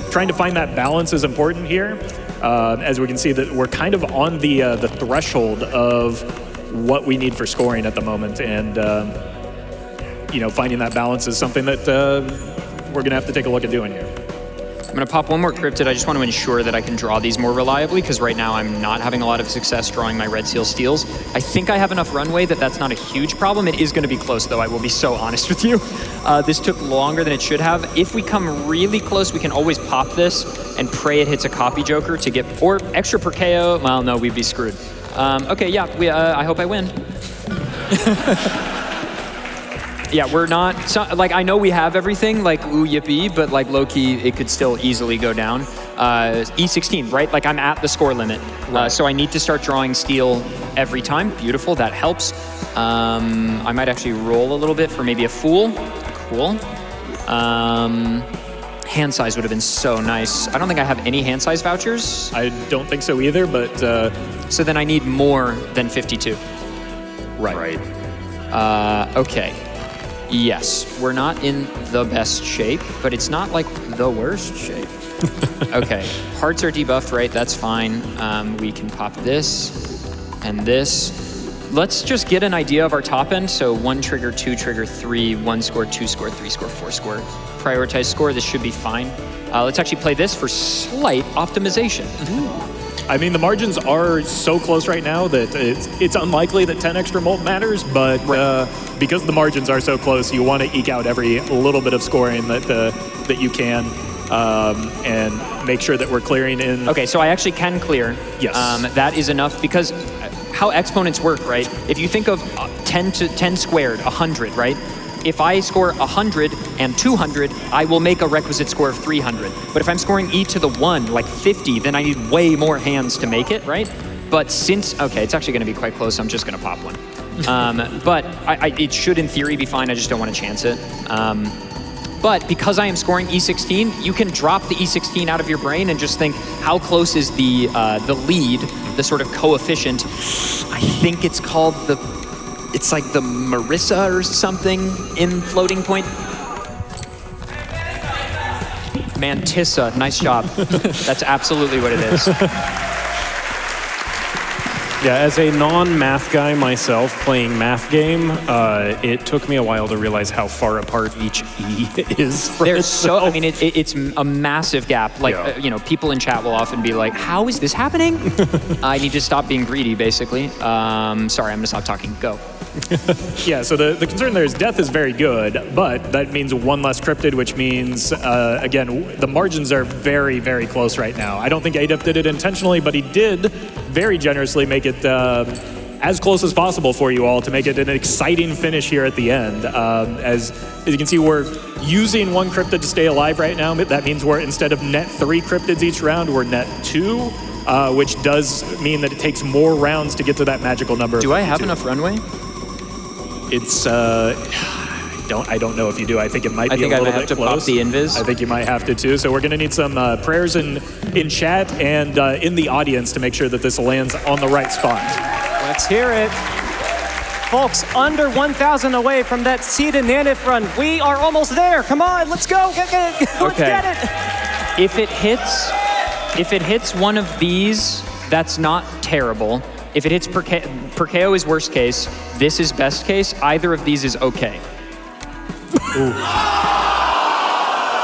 trying to find that balance is important here. As we can see that we're kind of on the threshold of what we need for scoring at the moment, and finding that balance is something that we're going to have to take a look at doing here. I'm going to pop one more cryptid. I just want to ensure that I can draw these more reliably, because right now I'm not having a lot of success drawing my red seal steals. I think I have enough runway that that's not a huge problem. It is going to be close, though. I will be so honest with you. This took longer than it should have. If we come really close, we can always pop this and pray it hits a copy joker to get, or extra per KO. Well, no, we'd be screwed. Okay, yeah, I hope I win. Yeah, we're not, I know we have everything, like, ooh, yippee, but, like, low-key, it could still easily go down. E16, right? Like, I'm at the score limit. So I need to start drawing steel every time. Beautiful, that helps. I might actually roll a little bit for maybe a fool. Cool. Hand size would have been so nice. I don't think I have any hand size vouchers. I don't think so either, but... So then I need more than 52. Right. Okay. Yes, we're not in the best shape, but it's not like the worst shape. Okay, hearts are debuffed, right? That's fine. We can pop this and this. Let's just get an idea of our top end. So 1 trigger, 2 trigger, 3, 1 score, 2 score, 3 score, 4 score. Prioritize score, this should be fine. Let's actually play this for slight optimization. I mean, the margins are so close right now that it's unlikely that 10 extra molt matters, but because the margins are so close, you want to eke out every little bit of scoring that you can, and make sure that we're clearing in. Okay, so I actually can clear. Yes. That is enough, because how exponents work, right? If you think of 10 squared, 100, right? If I score 100 and 200, I will make a requisite score of 300. But if I'm scoring e to the 1, like 50, then I need way more hands to make it, right? But since, okay, it's actually going to be quite close, so I'm just going to pop one. But it should, in theory, be fine. I just don't want to chance it. But because I am scoring E16, you can drop the E16 out of your brain and just think, how close is the lead, the sort of coefficient? I think it's called it's like the Marissa or something in floating point. Mantissa, nice job. That's absolutely what it is. Yeah, as a non-math guy myself playing math game, it took me a while to realize how far apart each E is from itself. I mean, it's a massive gap. Like, people in chat will often be like, how is this happening? I need to stop being greedy, basically. Sorry, I'm going to stop talking. Go. Yeah, so the concern there is death is very good, but that means 1 less cryptid, which means, again, the margins are very, very close right now. I don't think adef did it intentionally, but he did very generously make it as close as possible for you all to make it an exciting finish here at the end. As you can see, we're using 1 cryptid to stay alive right now. That means we're, instead of net 3 cryptids each round, we're net 2, which does mean that it takes more rounds to get to that magical number. Do I have enough runway? It's I don't know if you do. I think it might be a little bit close. I think I might have to pop the invis. I think you might have to too. So we're going to need some prayers in chat and in the audience to make sure that this lands on the right spot. Let's hear it. Folks, under 1,000 away from that seeded naneinf run. We are almost there. Come on, let's go. Let's get it. If it hits one of these, that's not terrible. If it hits per KO is worst case. This is best case. Either of these is okay. Ooh.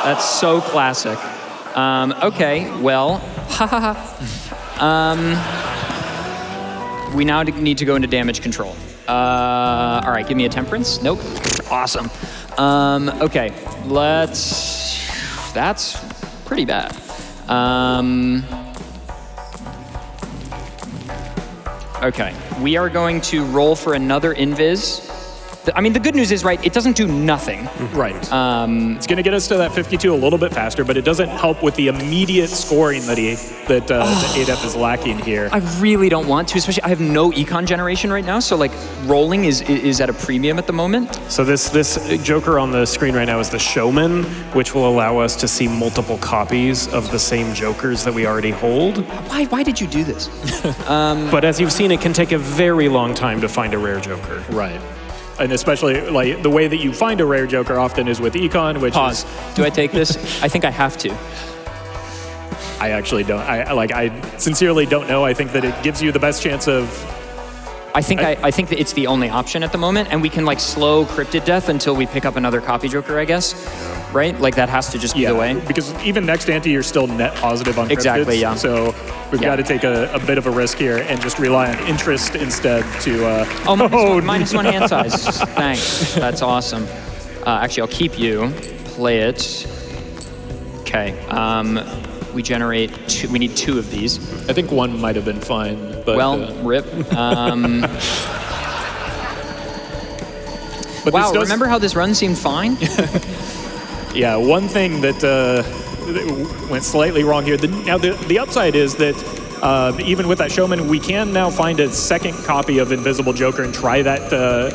That's so classic. Okay, well, we now need to go into damage control. All right, give me a temperance. Nope. Awesome. Okay, that's pretty bad. Okay, we are going to roll for another invis. I mean, the good news is, right, it doesn't do nothing. Right. It's going to get us to that 52 a little bit faster, but it doesn't help with the immediate scoring that adef is lacking here. I really don't want to, especially I have no econ generation right now, so like rolling is at a premium at the moment. So this joker on the screen right now is the showman, which will allow us to see multiple copies of the same jokers that we already hold. Why did you do this? But as you've seen, it can take a very long time to find a rare joker. Right. And especially, like, the way that you find a rare joker often is with econ, which Pause. Do I take this? I think I have to. I actually don't. I sincerely don't know. I think that it gives you the best chance of I think that it's the only option at the moment, and we can like slow Cryptid Death until we pick up another copy Joker, I guess. Right? Like that has to just be the way. Because even next ante, you're still net positive on cryptids. Exactly, yeah. So we've got to take a bit of a risk here and just rely on interest instead to... minus one hand size. Thanks. That's awesome. Actually, I'll keep you. Play it. Okay. We generate two. We need 2 of these. I think one might have been fine, but... Well, rip. But wow, remember how this run seemed fine? Yeah, one thing that went slightly wrong here. Now, the upside is that even with that Showman, we can now find a second copy of Invisible Joker and try that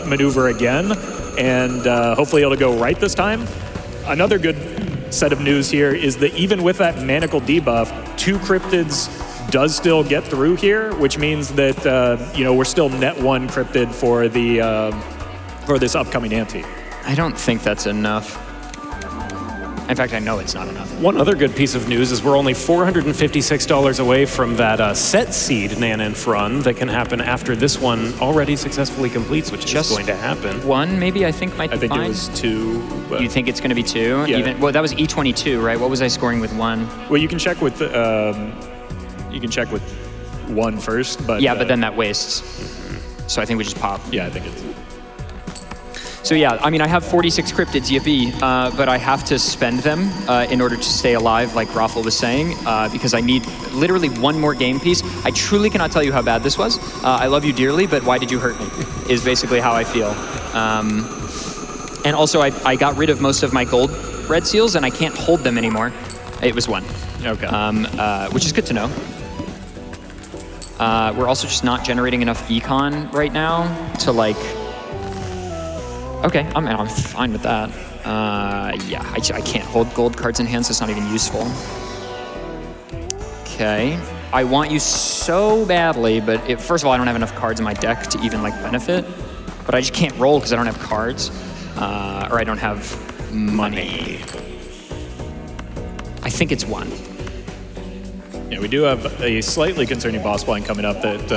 maneuver again, and hopefully it'll go right this time. Another good set of news here is that even with that Manacle debuff, 2 Cryptids does still get through here, which means that we're still net 1 Cryptid for this upcoming ante. I don't think that's enough. In fact, I know it's not enough. One other good piece of news is we're only $456 away from that set seed naneinf run that can happen after this one already successfully completes, which is going to happen. 1, maybe, I think might be fine. I think it was 2. You think it's going to be 2? Yeah. Well, that was E22, right? What was I scoring with 1? Well, you can check with 1 first, but... Yeah, but then that wastes. So I think we just pop. Yeah, I think it's... So yeah, I mean, I have 46 cryptids, yippee, but I have to spend them in order to stay alive, like Raffle was saying, because I need literally 1 more game piece. I truly cannot tell you how bad this was. I love you dearly, but why did you hurt me, is basically how I feel. And also, I got rid of most of my gold red seals, and I can't hold them anymore. It was 1. Okay. Which is good to know. We're also just not generating enough econ right now to like... Okay, I'm fine with that. Yeah, I can't hold gold cards in hand, so it's not even useful. Okay, I want you so badly, but first of all, I don't have enough cards in my deck to even like benefit. But I just can't roll because I don't have cards, or I don't have money. I think it's 1. Yeah, we do have a slightly concerning boss blind coming up that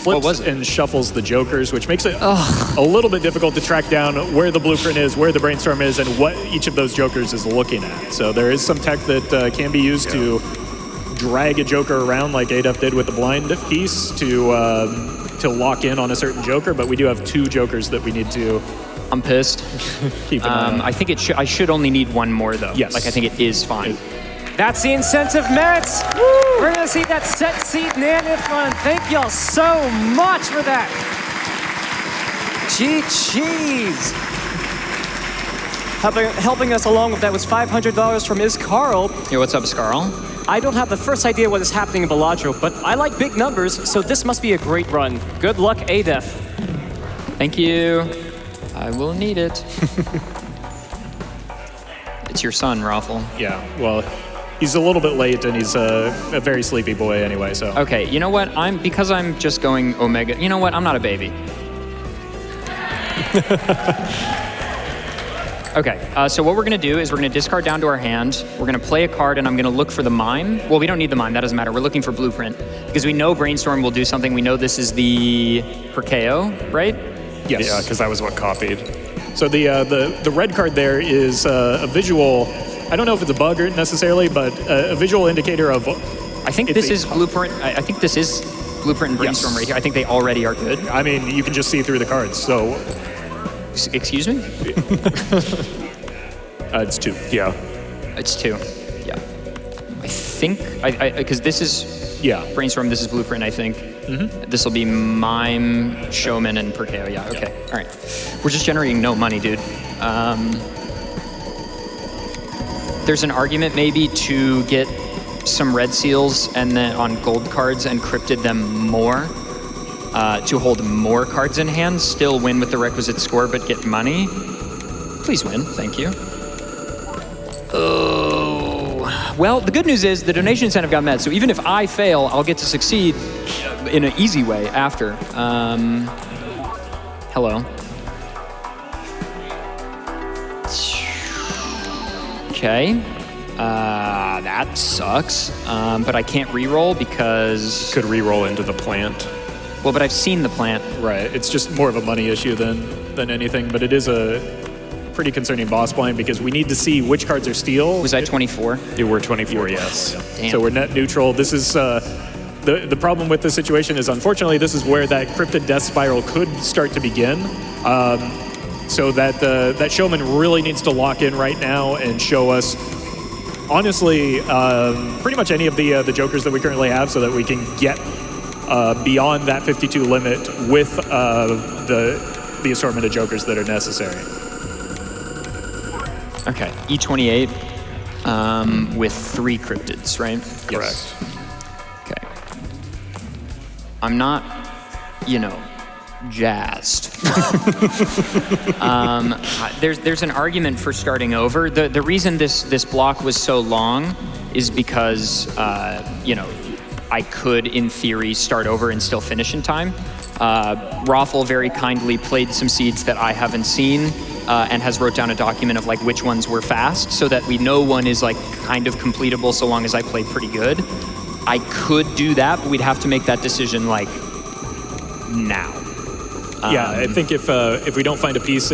flips and shuffles the Jokers, which makes it a little bit difficult to track down where the blueprint is, where the brainstorm is, and what each of those Jokers is looking at. So there is some tech that can be used to drag a Joker around like adef did with the blind piece to lock in on a certain Joker, but we do have 2 Jokers that we need to... I'm pissed. Keep an eye on. I think I should only need 1 more, though. Yes. Like, I think it is fine. That's the incentive met. We're going to see that set seed naneinf run. Thank y'all so much for that. Cheese. Helping us along with that was $500 from Is Carl. Yo, what's up, Scarl? I don't have the first idea what is happening in Balatro, but I like big numbers, so this must be a great run. Good luck, adef. Thank you. I will need it. It's your son, Raffle. Yeah, well, he's a little bit late, and he's a very sleepy boy anyway, so... Okay, you know what? Because I'm just going Omega... You know what? I'm not a baby. Okay, so what we're going to do is we're going to discard down to our hand. We're going to play a card, and I'm going to look for the mime. Well, we don't need the mime. That doesn't matter. We're looking for blueprint. Because we know Brainstorm will do something. We know this is the Perkeo, right? Yes. Yeah, because that was what copied. So the red card there is a visual... I don't know if it's a bug or necessarily, but a visual indicator of... I think this is blueprint. I think this is blueprint and brainstorm right here. I think they already are good. I mean, you can just see through the cards, so... Excuse me? It's 2. Yeah. It's 2. Yeah. I think... Because this is... Yeah. Brainstorm, this is blueprint, I think. This will be mime, showman, and Perkeo. Yeah, okay. All right. We're just generating no money, dude. There's an argument maybe to get some red seals and then on gold cards and cryptid them more to hold more cards in hand, still win with the requisite score, but get money. Please win, thank you. Oh, well, the good news is the donation incentive got met, so even if I fail, I'll get to succeed in an easy way after. Hello. Okay. That sucks. But I can't re-roll because... Could re-roll into the plant. Well, but I've seen the plant. Right. It's just more of a money issue than anything, but it is a pretty concerning boss blind because we need to see which cards are steel. Was I 24? You were 24, yes. Damn. So we're net neutral. This is the problem with this situation is unfortunately this is where that Cryptid Death Spiral could start to begin. So that Showman really needs to lock in right now and show us, honestly, pretty much any of the jokers that we currently have, so that we can get beyond that 52 limit with the assortment of jokers that are necessary. Okay, E28 with 3 cryptids, right? Correct. Okay. I'm not, jazzed. There's an argument for starting over. The reason this block was so long is because, I could, in theory, start over and still finish in time. Raffle very kindly played some seeds that I haven't seen and has wrote down a document of like which ones were fast so that we know one is like kind of completable so long as I play pretty good. I could do that, but we'd have to make that decision like now. Yeah, I think if we don't find a piece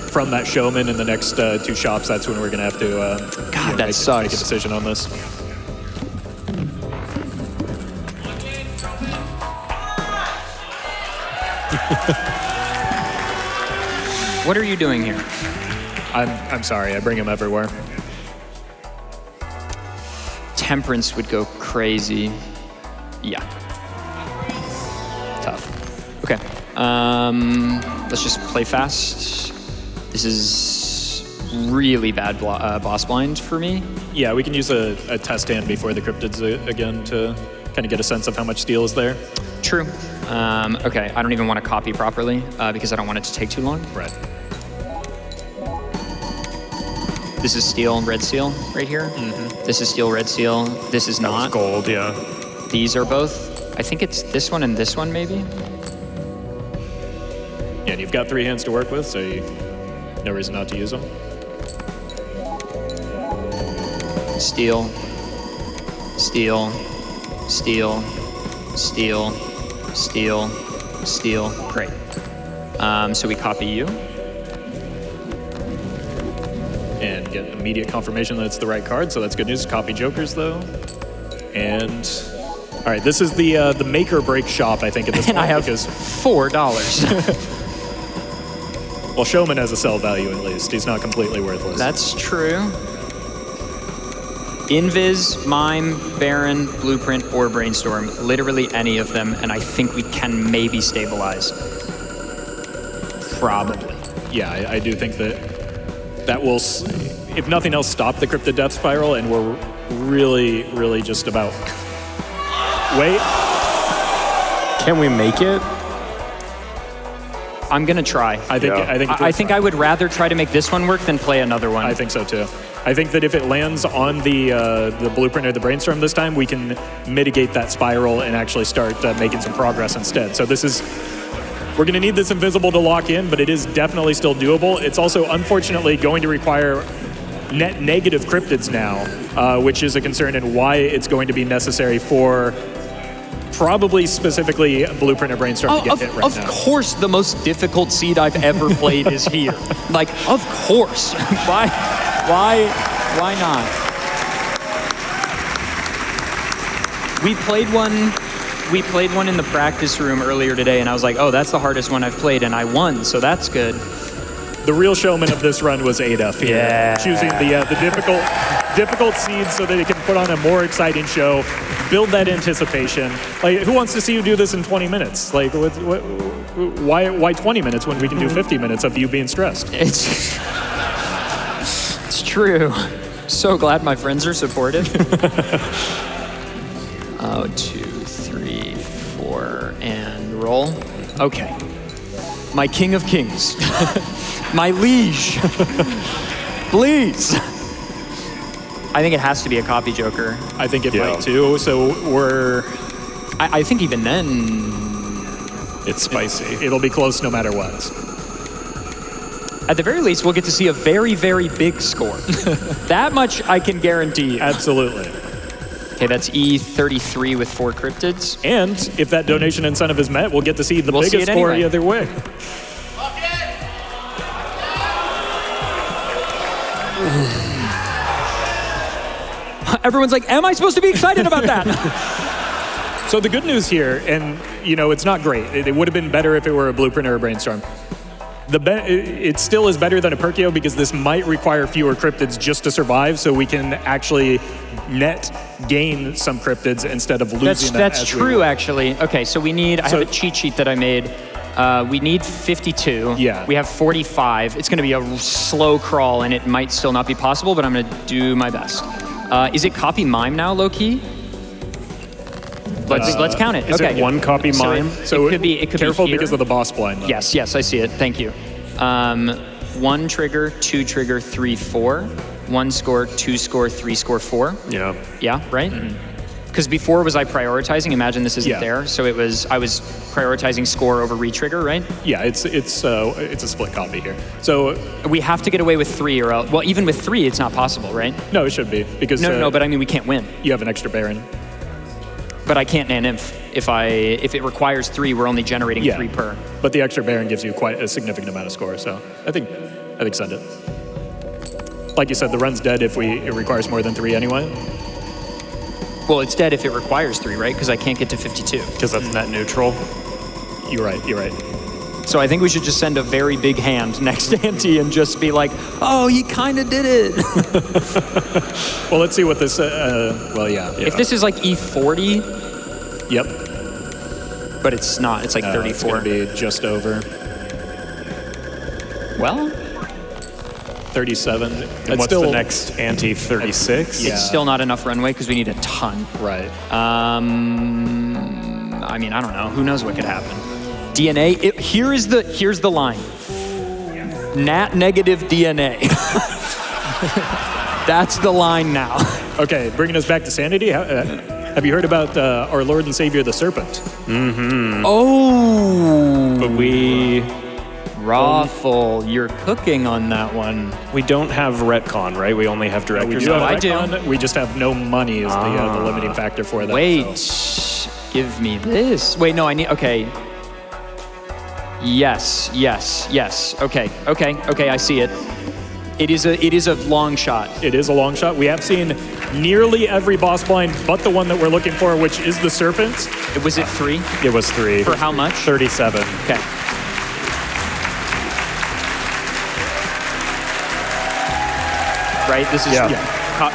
from that Showman in the next 2 shops, that's when we're going to have to that sucks. make a decision on this. What are you doing here? I'm sorry, I bring him everywhere. Temperance would go crazy. Yeah. Tough. Okay. Let's just play fast. This is really bad boss blind for me. Yeah, we can use a test hand before the cryptids again to kind of get a sense of how much steel is there. True. Okay, I don't even want to copy properly because I don't want it to take too long. Right. This is steel and red seal right here. Mm-hmm. This is steel, red seal. This is not. Gold, yeah. These are both. I think it's this one and this one, maybe. Yeah, and you've got 3 hands to work with, so no reason not to use them. Steel, steel, steel, steel, steel, steel. Great. So we copy you. And get immediate confirmation that it's the right card, so that's good news. Copy jokers, though. And, all right, this is the make or break shop, I think, at this And point. I have because, $4. well, Showman has a sell value, at least. He's not completely worthless. That's true. Invis, Mime, Baron, Blueprint, or Brainstorm. Literally any of them, and I think we can maybe stabilize. Probably. Yeah, I do think that will, if nothing else, stop the Cryptid Death Spiral, and we're really, really just about... Wait. Can we make it? I'm gonna try. I think I would rather try to make this one work than play another one. I think so too. I think that if it lands on the Blueprint or the Brainstorm this time, we can mitigate that spiral and actually start making some progress instead. So we're going to need this invisible to lock in, but it is definitely still doable. It's also, unfortunately, going to require net negative cryptids now, which is a concern and why it's going to be necessary for probably specifically Blueprint or Brainstorm to get hit right now. Of course, the most difficult seed I've ever played is here. Like, of course. Why not? We played one in the practice room earlier today, and I was like, oh, that's the hardest one I've played, and I won, so that's good. The real showman of this run was adef. Yeah. Choosing the difficult seeds so that it can put on a more exciting show, build that anticipation. Like, who wants to see you do this in 20 minutes? Like, why 20 minutes when we can do 50 minutes of you being stressed? It's true. So glad my friends are supportive. 2, 3, 4, and roll. Okay. My king of kings. My liege. Please. I think it has to be a copy joker. I think it might too. So I think even then, it's spicy. It'll be close no matter what. at the very least, we'll get to see a very, very big score. That much I can guarantee you. Absolutely. Okay, that's E33 with 4 cryptids. And if that donation incentive is met, we'll get to see the We'll see biggest it score anyway. either way. Everyone's like, am I supposed to be excited about that? So the good news here, and you know, it's not great. It would have been better if it were a blueprint or a brainstorm. It still is better than a Perkeo because this might require fewer cryptids just to survive, so we can actually net gain some cryptids instead of losing them. That's as we true, go. actually. Okay, so we need, I have a cheat sheet that I made. We need 52. Yeah. We have 45. It's going to be a slow crawl, and it might still not be possible, but I'm going to do my best. Is it copy mime now, low key? Let's count it. Is Okay. it one copy mime? So it could be careful here. because of the boss blind. Though. Yes, I see it. Thank you. 1 trigger, 2 trigger, 3, 4. 1 score, 2 score, 3 score, 4. Yeah. Yeah, right? Because before was I prioritizing? Imagine this isn't Yeah. there. So I was prioritizing score over retrigger, right? Yeah, it's a split copy here. So We have to get away with 3 or else. Well, even with 3, it's not possible, right? no, it should be because No, but I mean we can't win. you have an extra Baron. But I can't naneinf. If it requires 3, we're only generating 3 per. But the extra Baron gives you quite a significant amount of score. So I think send it. Like you said, the run's dead if it requires more than 3 anyway. Well, it's dead if it requires 3, right? Because I can't get to 52. Because that's net neutral. You're right. So I think we should just send a very big hand next to Ante and just be like, oh, he kind of did it. Well, let's see what this. Well, yeah. If this is like E40, Yep. but it's not, it's like It's 34. going to be just over Well, 37. And It's what's still the next ante 36? Yeah. it's still not enough runway because we need a ton. right. I mean, I don't know. Who knows what could happen? DNA. Here's the line. Nat negative DNA. That's the line now. Okay, bringing us back to sanity. Have you heard about our Lord and Savior, the Serpent? Oh, But we Raffle, you're cooking on that one. don't have retcon, right? We only have We director's do have I do. retcon, we just have no money is the limiting factor for that. Wait, so. give me this. Wait, no, I need. Okay. Yes. Okay, I see it. It is a long shot. It is a long shot. We have seen nearly every boss blind but the one that we're looking for, which is the Serpent. Was it 3? It was 3. For how much? 37. Okay. Right, this is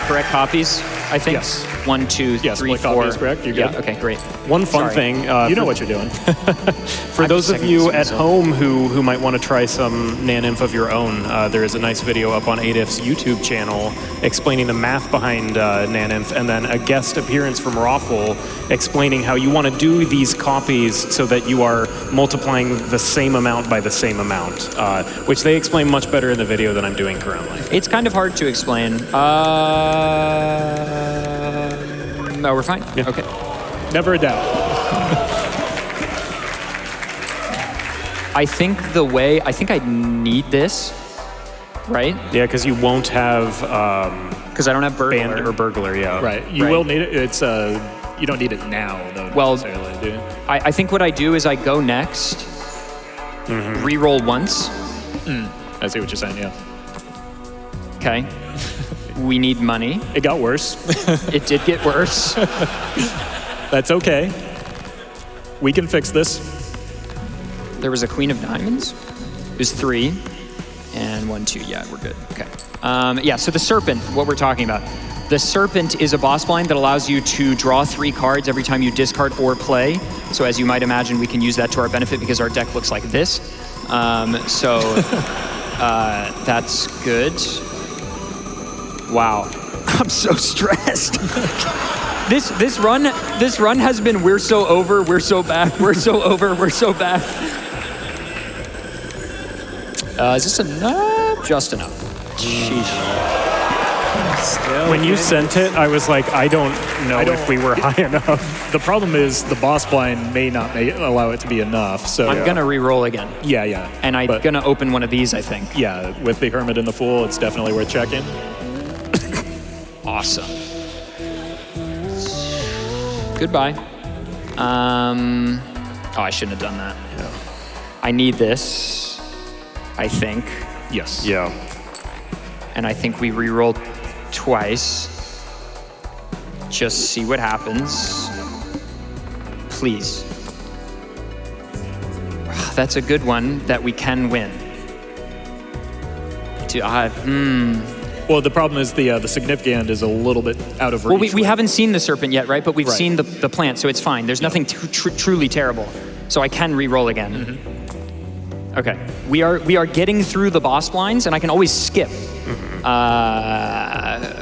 correct copies, I think? Yes. 1, 2, Yes, 3, split 4. copy is correct. You're good. Yeah, okay, great. One fun Sorry. thing. You know what you're doing. For I'm those of second you guessing at myself. home who might want to try some naneinf of your own, there is a nice video up on adef's YouTube channel explaining the math behind naneinf, and then a guest appearance from Raffle explaining how you want to do these copies so that you are multiplying the same amount by the same amount, which they explain much better in the video than I'm doing currently. It's kind of hard to explain. No, we're fine. Yeah. Okay. Never a doubt. I think I need this, right? Yeah, because you won't have Because I don't have burglar. band or burglar, yeah. Right. You Right. will need it. It's you don't need it now though. Well, necessarily, do you? I think what I do is I go next, re-roll once. I see what you're saying. Yeah. Okay. We need money. It got worse. It did get worse. That's okay. We can fix this. There was a queen of diamonds. It was 3. And 1, 2. Yeah, we're good. Okay. Yeah, so the serpent, what we're talking about. The serpent is a boss blind that allows you to draw 3 cards every time you discard or play. So as you might imagine, we can use that to our benefit because our deck looks like this. That's good. Wow. I'm so stressed. This run has been we're so over, we're so back, we're so over, we're so back. Is this enough? Just enough. Sheesh. When you sent it, I was like, I don't know if we were high enough. The problem is the boss blind may not allow it to be enough. So I'm gonna re-roll again. Yeah. And I'm But, gonna open one of these, I think. Yeah, with the Hermit and the Fool, it's definitely worth checking. Awesome. Goodbye. Oh, I shouldn't have done that. Yeah. I need this, I think. Yes. Yeah. And I think we re-roll twice. Just see what happens. Please. That's a good one that we can win. Well, the problem is the significant end is a little bit out of reach. Well, we haven't seen the serpent yet, right? But we've Right. seen the plant, so it's fine. There's nothing truly terrible. So I can re-roll again. Mm-hmm. Okay. We are getting through the boss blinds, and I can always skip.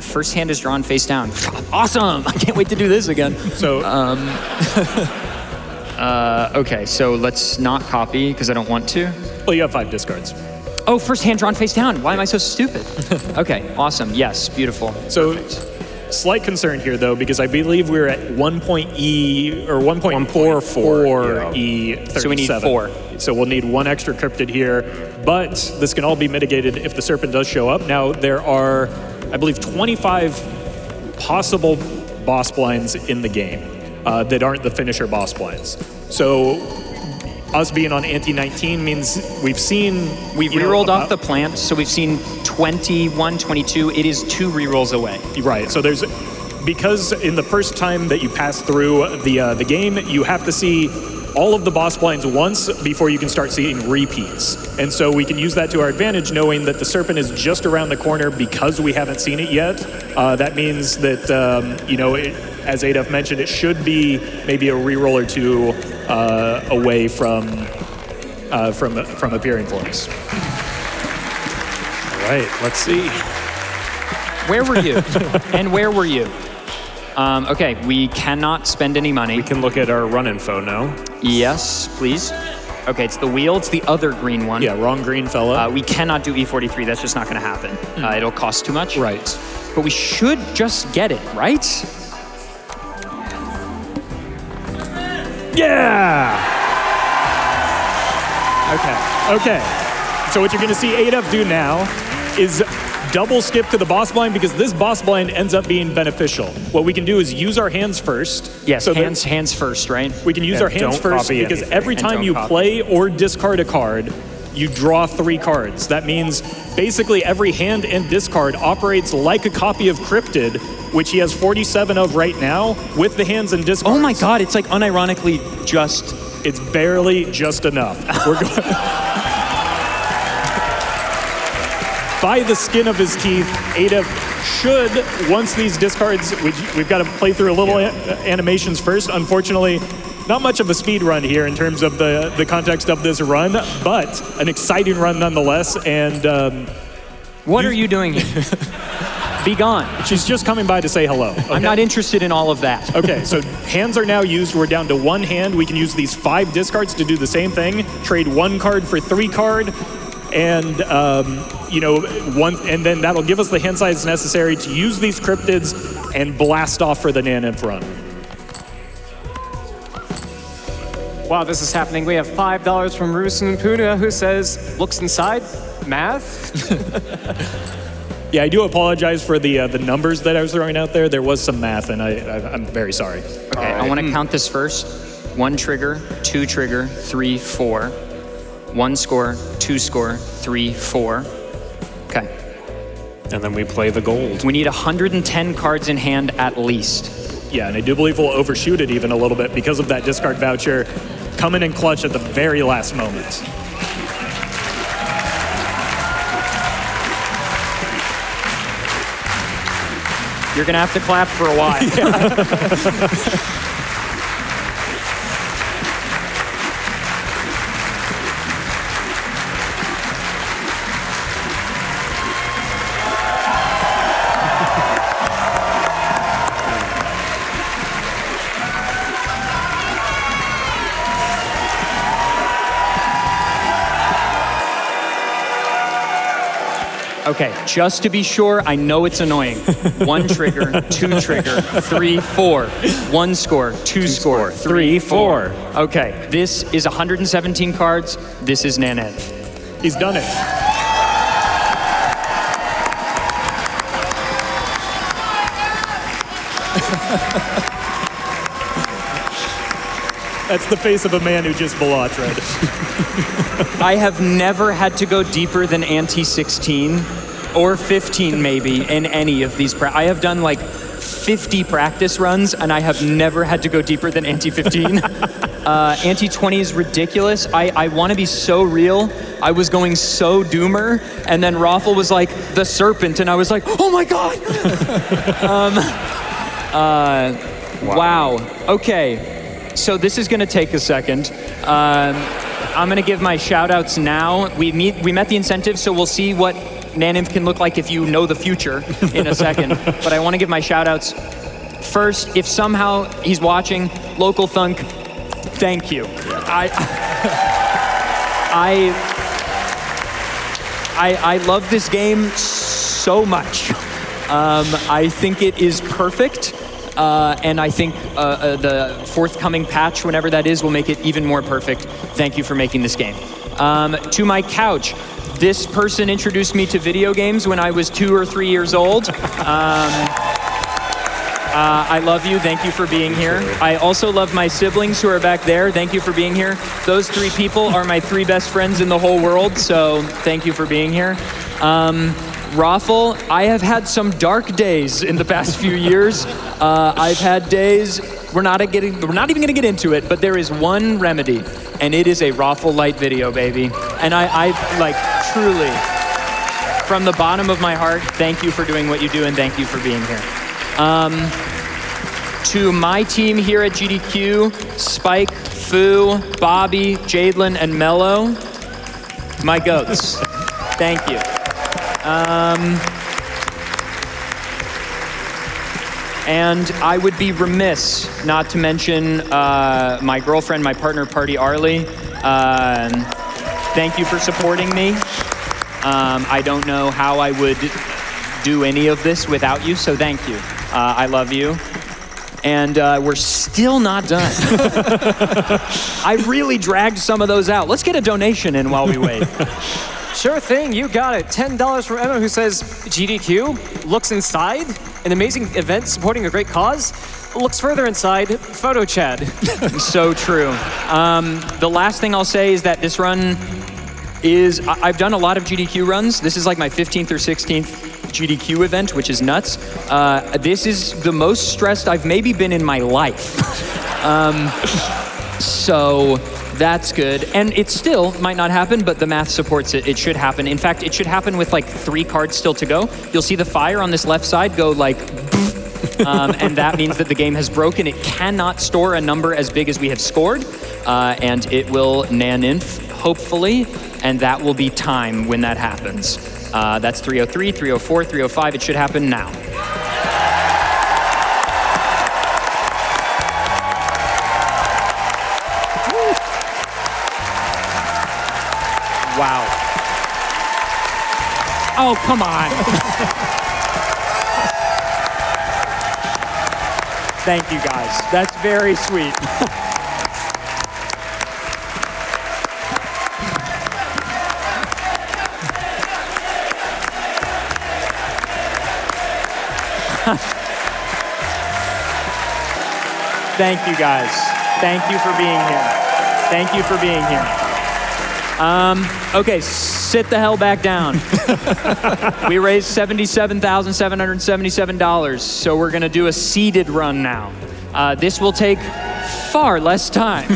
First hand is drawn face down. Awesome! I can't wait to do this again. So, Okay, so let's not copy, because I don't want to. well, you have 5 discards. Oh, first hand drawn face down. Why am I so stupid? Okay, awesome. Yes, beautiful. So, slight concern here, though, because I believe we're at 1.E or 1.44 E37. So we need 4. So we'll need 1 extra cryptid here, but this can all be mitigated if the serpent does show up. Now, there are, I believe, 25 possible boss blinds in the game that aren't the finisher boss blinds. So us being on ante-19 means we've seen... We've re-rolled off the plant, so we've seen 21, 22. It is 2 re-rolls away. Right, so there's... Because in the first time that you pass through the game, you have to see all of the boss blinds once before you can start seeing repeats. And so we can use that to our advantage, knowing that the serpent is just around the corner because we haven't seen it yet. That means that, as adef mentioned, it should be maybe a reroll or 2 away from appearing for us. All right, let's see. Where were you? And where were you? Okay, we cannot spend any money. We can look at our run info now. Yes, please. Okay, it's the wheel. It's the other green one. Yeah, wrong green fella. We cannot do E43. That's just not going to happen. It'll cost too much. Right. But we should just get it, right? Yeah! Okay. So what you're going to see adef do now is double skip to the boss blind because this boss blind ends up being beneficial. What we can do is use our hands first. Yes, so hands first, right? We can use our hands don't first copy because anything. every And time don't you copy. play or discard a card, you draw 3 cards. That means basically every hand and discard operates like a copy of Cryptid, which he has 47 of right now, with the hands and discards. Oh my god, it's like unironically just... It's barely just enough. We're going... By the skin of his teeth, adef should, once these discards, we've got to play through a little animations first. Unfortunately, not much of a speed run here in terms of the context of this run, but an exciting run nonetheless. And What are you doing here? Be gone. she's just coming by to say hello. Okay? I'm not interested in all of that. Okay, so hands are now used. We're down to 1 hand. We can use these 5 discards to do the same thing. Trade 1 card for 3 card, and and then that'll give us the hand size necessary to use these cryptids and blast off for the naneinf run. Wow, this is happening. We have $5 from Rusun Puna, who says, looks inside, math? Yeah, I do apologize for the numbers that I was throwing out there. There was some math, and I'm very sorry. Okay, I want to count this first. 1 trigger, 2 trigger, 3, 4. 1 score, 2 score, 3, 4. Okay. And then we play the gold. We need 110 cards in hand at least. Yeah, and I do believe we'll overshoot it even a little bit because of that discard voucher coming in clutch at the very last moment. You're going to have to clap for a while. Okay, just to be sure, I know it's annoying. 1 trigger, 2 trigger, 3, 4. 1 score, 2 score, 3, 4. Okay, this is 117 cards. This is naneinf. He's done it. That's the face of a man who just Balatro'd. I have never had to go deeper than ante 16 or 15 maybe in any of these. I have done like 50 practice runs and I have never had to go deeper than ante 15. Ante 20 is ridiculous. I want to be so real. I was going so doomer, and then Raffle was like, the serpent, and I was like, oh my God. Wow. Okay, so this is gonna take a second. I'm gonna give my shout outs now. We met the incentive, so we'll see what naneinf can look like if you know the future in a second. But I wanna give my shout outs. First, if somehow he's watching, Local Thunk, thank you. I love this game so much. I think it is perfect. And I think the forthcoming patch, whenever that is, will make it even more perfect. Thank you for making this game. To my couch, this person introduced me to video games when I was 2 or 3 years old. I love you. Thank you for being here. I also love my siblings who are back there. Thank you for being here. Those 3 people are my 3 best friends in the whole world, so thank you for being here. Raffle, I have had some dark days in the past few years. I've had days, we're not even gonna get into it, but there is one remedy, and it is a Raffle Light video, baby. And I like, truly, from the bottom of my heart, thank you for doing what you do, and thank you for being here. To my team here at GDQ, Spike, Fu, Bobby, Jadelyn, and Mello, my goats. Thank you. And I would be remiss not to mention my girlfriend, my partner, Party Arlie. Thank you for supporting me. I don't know how I would do any of this without you, so thank you. I love you. And we're still not done. I really dragged some of those out. Let's get a donation in while we wait. Sure thing, you got it. $10 from Emma, who says, GDQ looks inside, an amazing event supporting a great cause. Looks further inside, photo Chad. So true. The last thing I'll say is that this run is, I've done a lot of GDQ runs. This is like my 15th or 16th GDQ event, which is nuts. This is the most stressed I've maybe been in my life. So that's good. And it still might not happen, but the math supports it. It should happen. In fact, it should happen with like 3 cards still to go. You'll see the fire on this left side go like, and that means that the game has broken. It cannot store a number as big as we have scored, and it will naneinf, hopefully, and that will be time when that happens. That's 303, 304, 305. It should happen now. Wow. Oh, come on. Thank you, guys. That's very sweet. Thank you, guys. Thank you for being here. Thank you for being here. Okay, sit the hell back down. We raised $77,777, so we're gonna do a seeded run now. This will take far less time.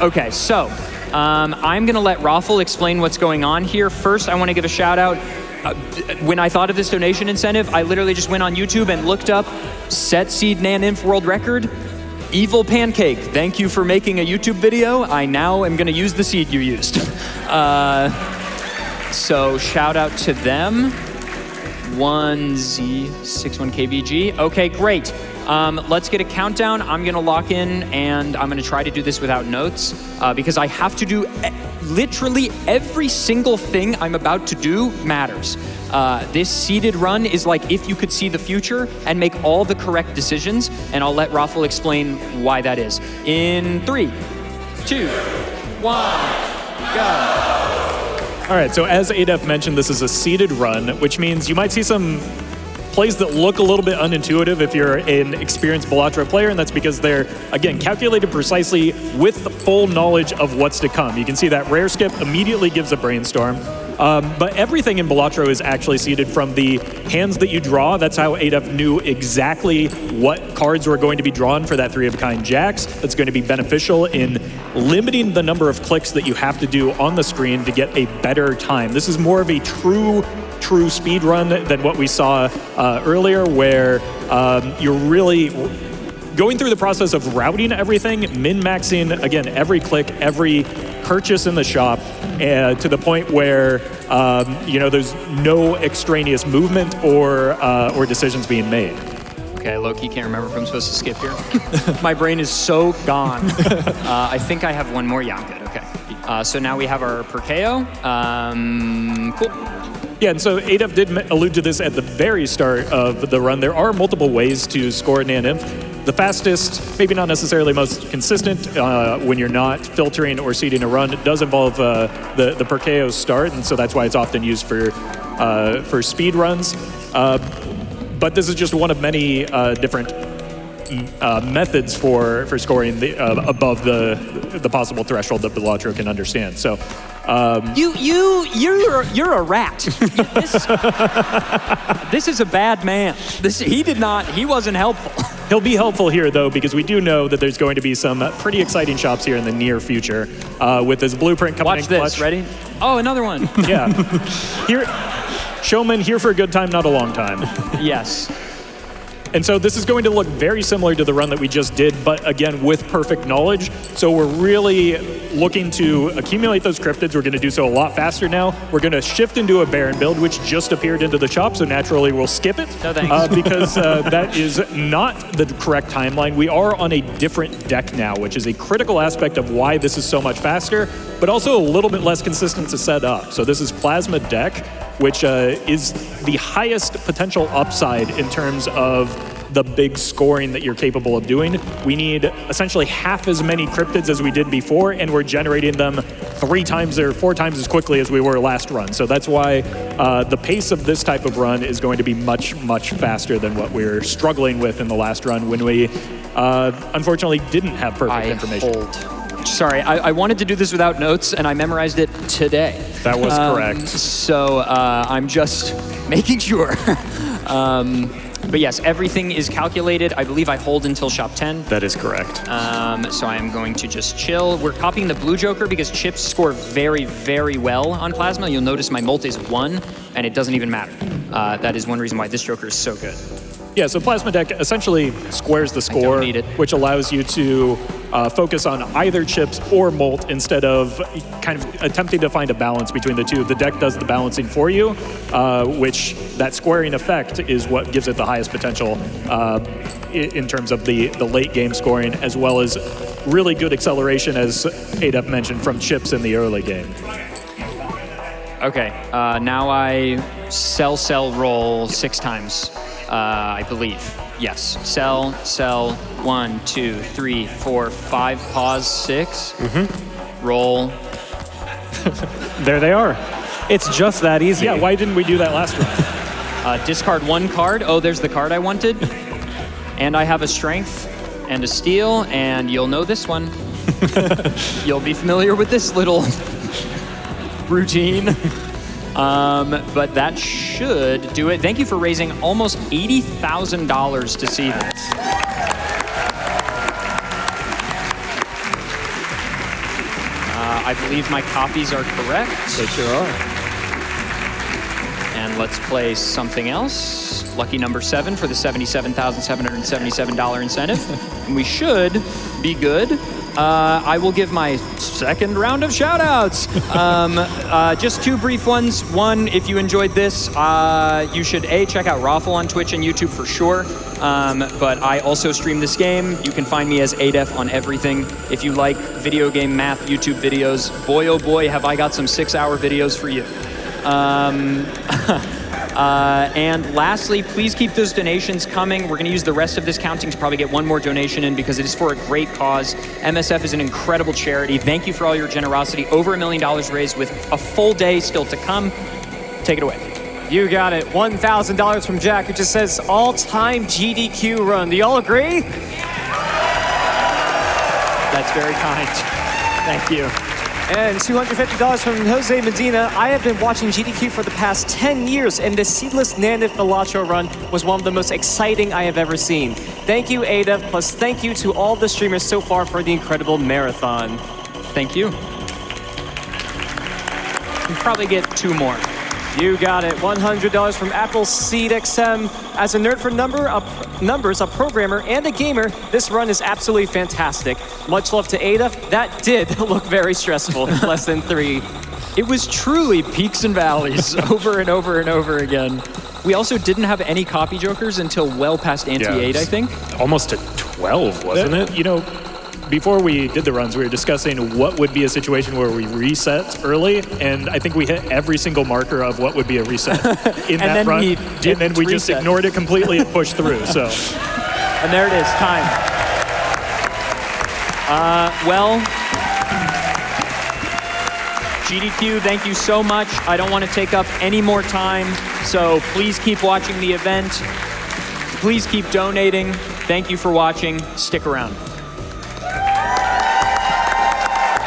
Okay, so I'm gonna let Raffle explain what's going on here. First, I wanna give a shout out. When I thought of this donation incentive, I literally just went on YouTube and looked up set seed naneinf world record. Evil Pancake, thank you for making a YouTube video. I now am gonna use the seed you used. So shout out to them. 1Z61KBG. Okay, great. Let's get a countdown. I'm gonna lock in and I'm gonna try to do this without notes because I have to do literally every single thing I'm about to do matters. This seeded run is like if you could see the future and make all the correct decisions, and I'll let Raffle explain why that is. In 3, 2, 1, go. All right, so as adef mentioned, this is a seeded run, which means you might see some plays that look a little bit unintuitive if you're an experienced Balatro player, and that's because they're, again, calculated precisely with the full knowledge of what's to come. You can see that rare skip immediately gives a brainstorm. But everything in Balatro is actually seeded from the hands that you draw. That's how adef knew exactly what cards were going to be drawn for that 3-of-a-kind jacks. That's going to be beneficial in limiting the number of clicks that you have to do on the screen to get a better time. This is more of a true speed run than what we saw earlier, where you're really going through the process of routing everything, min-maxing, again, every click, every purchase in the shop, to the point where there's no extraneous movement or decisions being made. Okay, low-key can't remember if I'm supposed to skip here. My brain is so gone. I think I have one more. Yeah, I'm good. Okay. So now we have our Perkeo. Cool. Yeah, and so adef did allude to this at the very start of the run. There are multiple ways to score naneinf. The fastest, maybe not necessarily most consistent, when you're not filtering or seeding a run, it does involve the Perkeo start, and so that's why it's often used for speed runs. But this is just one of many different methods for scoring above the possible threshold that Balatro can understand. So. You're a rat. This is a bad man. He wasn't helpful. He'll be helpful here, though, because we do know that there's going to be some pretty exciting shops here in the near future with this blueprint coming in clutch. Watch this. Ready? Oh, another one. Yeah. Showman here for a good time, not a long time. Yes. And so this is going to look very similar to the run that we just did, but again, with perfect knowledge. So we're really looking to accumulate those cryptids. We're going to do so a lot faster now. We're going to shift into a Baron build, which just appeared into the shop, so naturally we'll skip it. No thanks. Because that is not the correct timeline. We are on a different deck now, which is a critical aspect of why this is so much faster, but also a little bit less consistent to set up. So this is Plasma Deck, which is the highest potential upside in terms of the big scoring that you're capable of doing. We need essentially half as many cryptids as we did before, and we're generating them 3 times or 4 times as quickly as we were last run. So that's why the pace of this type of run is going to be much, much faster than what we're struggling with in the last run when we unfortunately didn't have perfect information. Sorry, I wanted to do this without notes, and I memorized it today. That was correct. So I'm just making sure. But yes, everything is calculated. I believe I hold until shop 10. That is correct. So I am going to just chill. We're copying the blue Joker because chips score very, very well on Plasma. You'll notice my molt is 1, and it doesn't even matter. That is one reason why this Joker is so good. Yeah, so Plasma Deck essentially squares the score, which allows you to focus on either chips or molt instead of kind of attempting to find a balance between the two. The deck does the balancing for you, which that squaring effect is what gives it the highest potential in terms of the late game scoring, as well as really good acceleration, as adef mentioned, from chips in the early game. Okay, now I sell, roll 6 times. I believe. Yes. Sell, 1, 2, 3, 4, 5, pause, 6. Roll. There they are. It's just that easy. Yeah, why didn't we do that last round? Discard 1 card. Oh, there's the card I wanted. And I have a strength and a steal, and you'll know this one. You'll be familiar with this little routine. But that should do it. Thank you for raising almost $80,000 to see this. I believe my copies are correct. They sure are. And let's play something else. Lucky number 7 for the $77,777 incentive. And we should be good. I will give my second round of shout-outs. Just 2 brief ones. One, if you enjoyed this, you should check out Raffle on Twitch and YouTube for sure. But I also stream this game. You can find me as adef on everything. If you like video game math YouTube videos, boy oh boy, have I got some 6-hour videos for you. And lastly, please keep those donations coming. We're going to use the rest of this counting to probably get one more donation in because it is for a great cause. MSF is an incredible charity. Thank you for all your generosity. Over $1 million raised with a full day still to come. Take it away. You got it. $1,000 from Jack, who just says all-time GDQ run. Do y'all agree? That's very kind. Thank you. And $250 from Jose Medina. I have been watching GDQ for the past 10 years, and the seedless naneinf Balatro run was one of the most exciting I have ever seen. Thank you, adef, plus thank you to all the streamers so far for the incredible marathon. Thank you. You probably get 2 more. You got it. $100 from Apple Seed XM. As a nerd for numbers, a programmer, and a gamer, this run is absolutely fantastic. Much love to adef. That did look very stressful. Less than 3. It was truly peaks and valleys over and over and over again. We also didn't have any copy jokers until well past Ante-8, I think. Almost to 12, wasn't it? You know, before we did the runs, we were discussing what would be a situation where we reset early, and I think we hit every single marker of what would be a reset in that run. And then we just ignored it completely and pushed through. So, and there it is, time. Well, GDQ, thank you so much. I don't want to take up any more time, so please keep watching the event. Please keep donating. Thank you for watching. Stick around.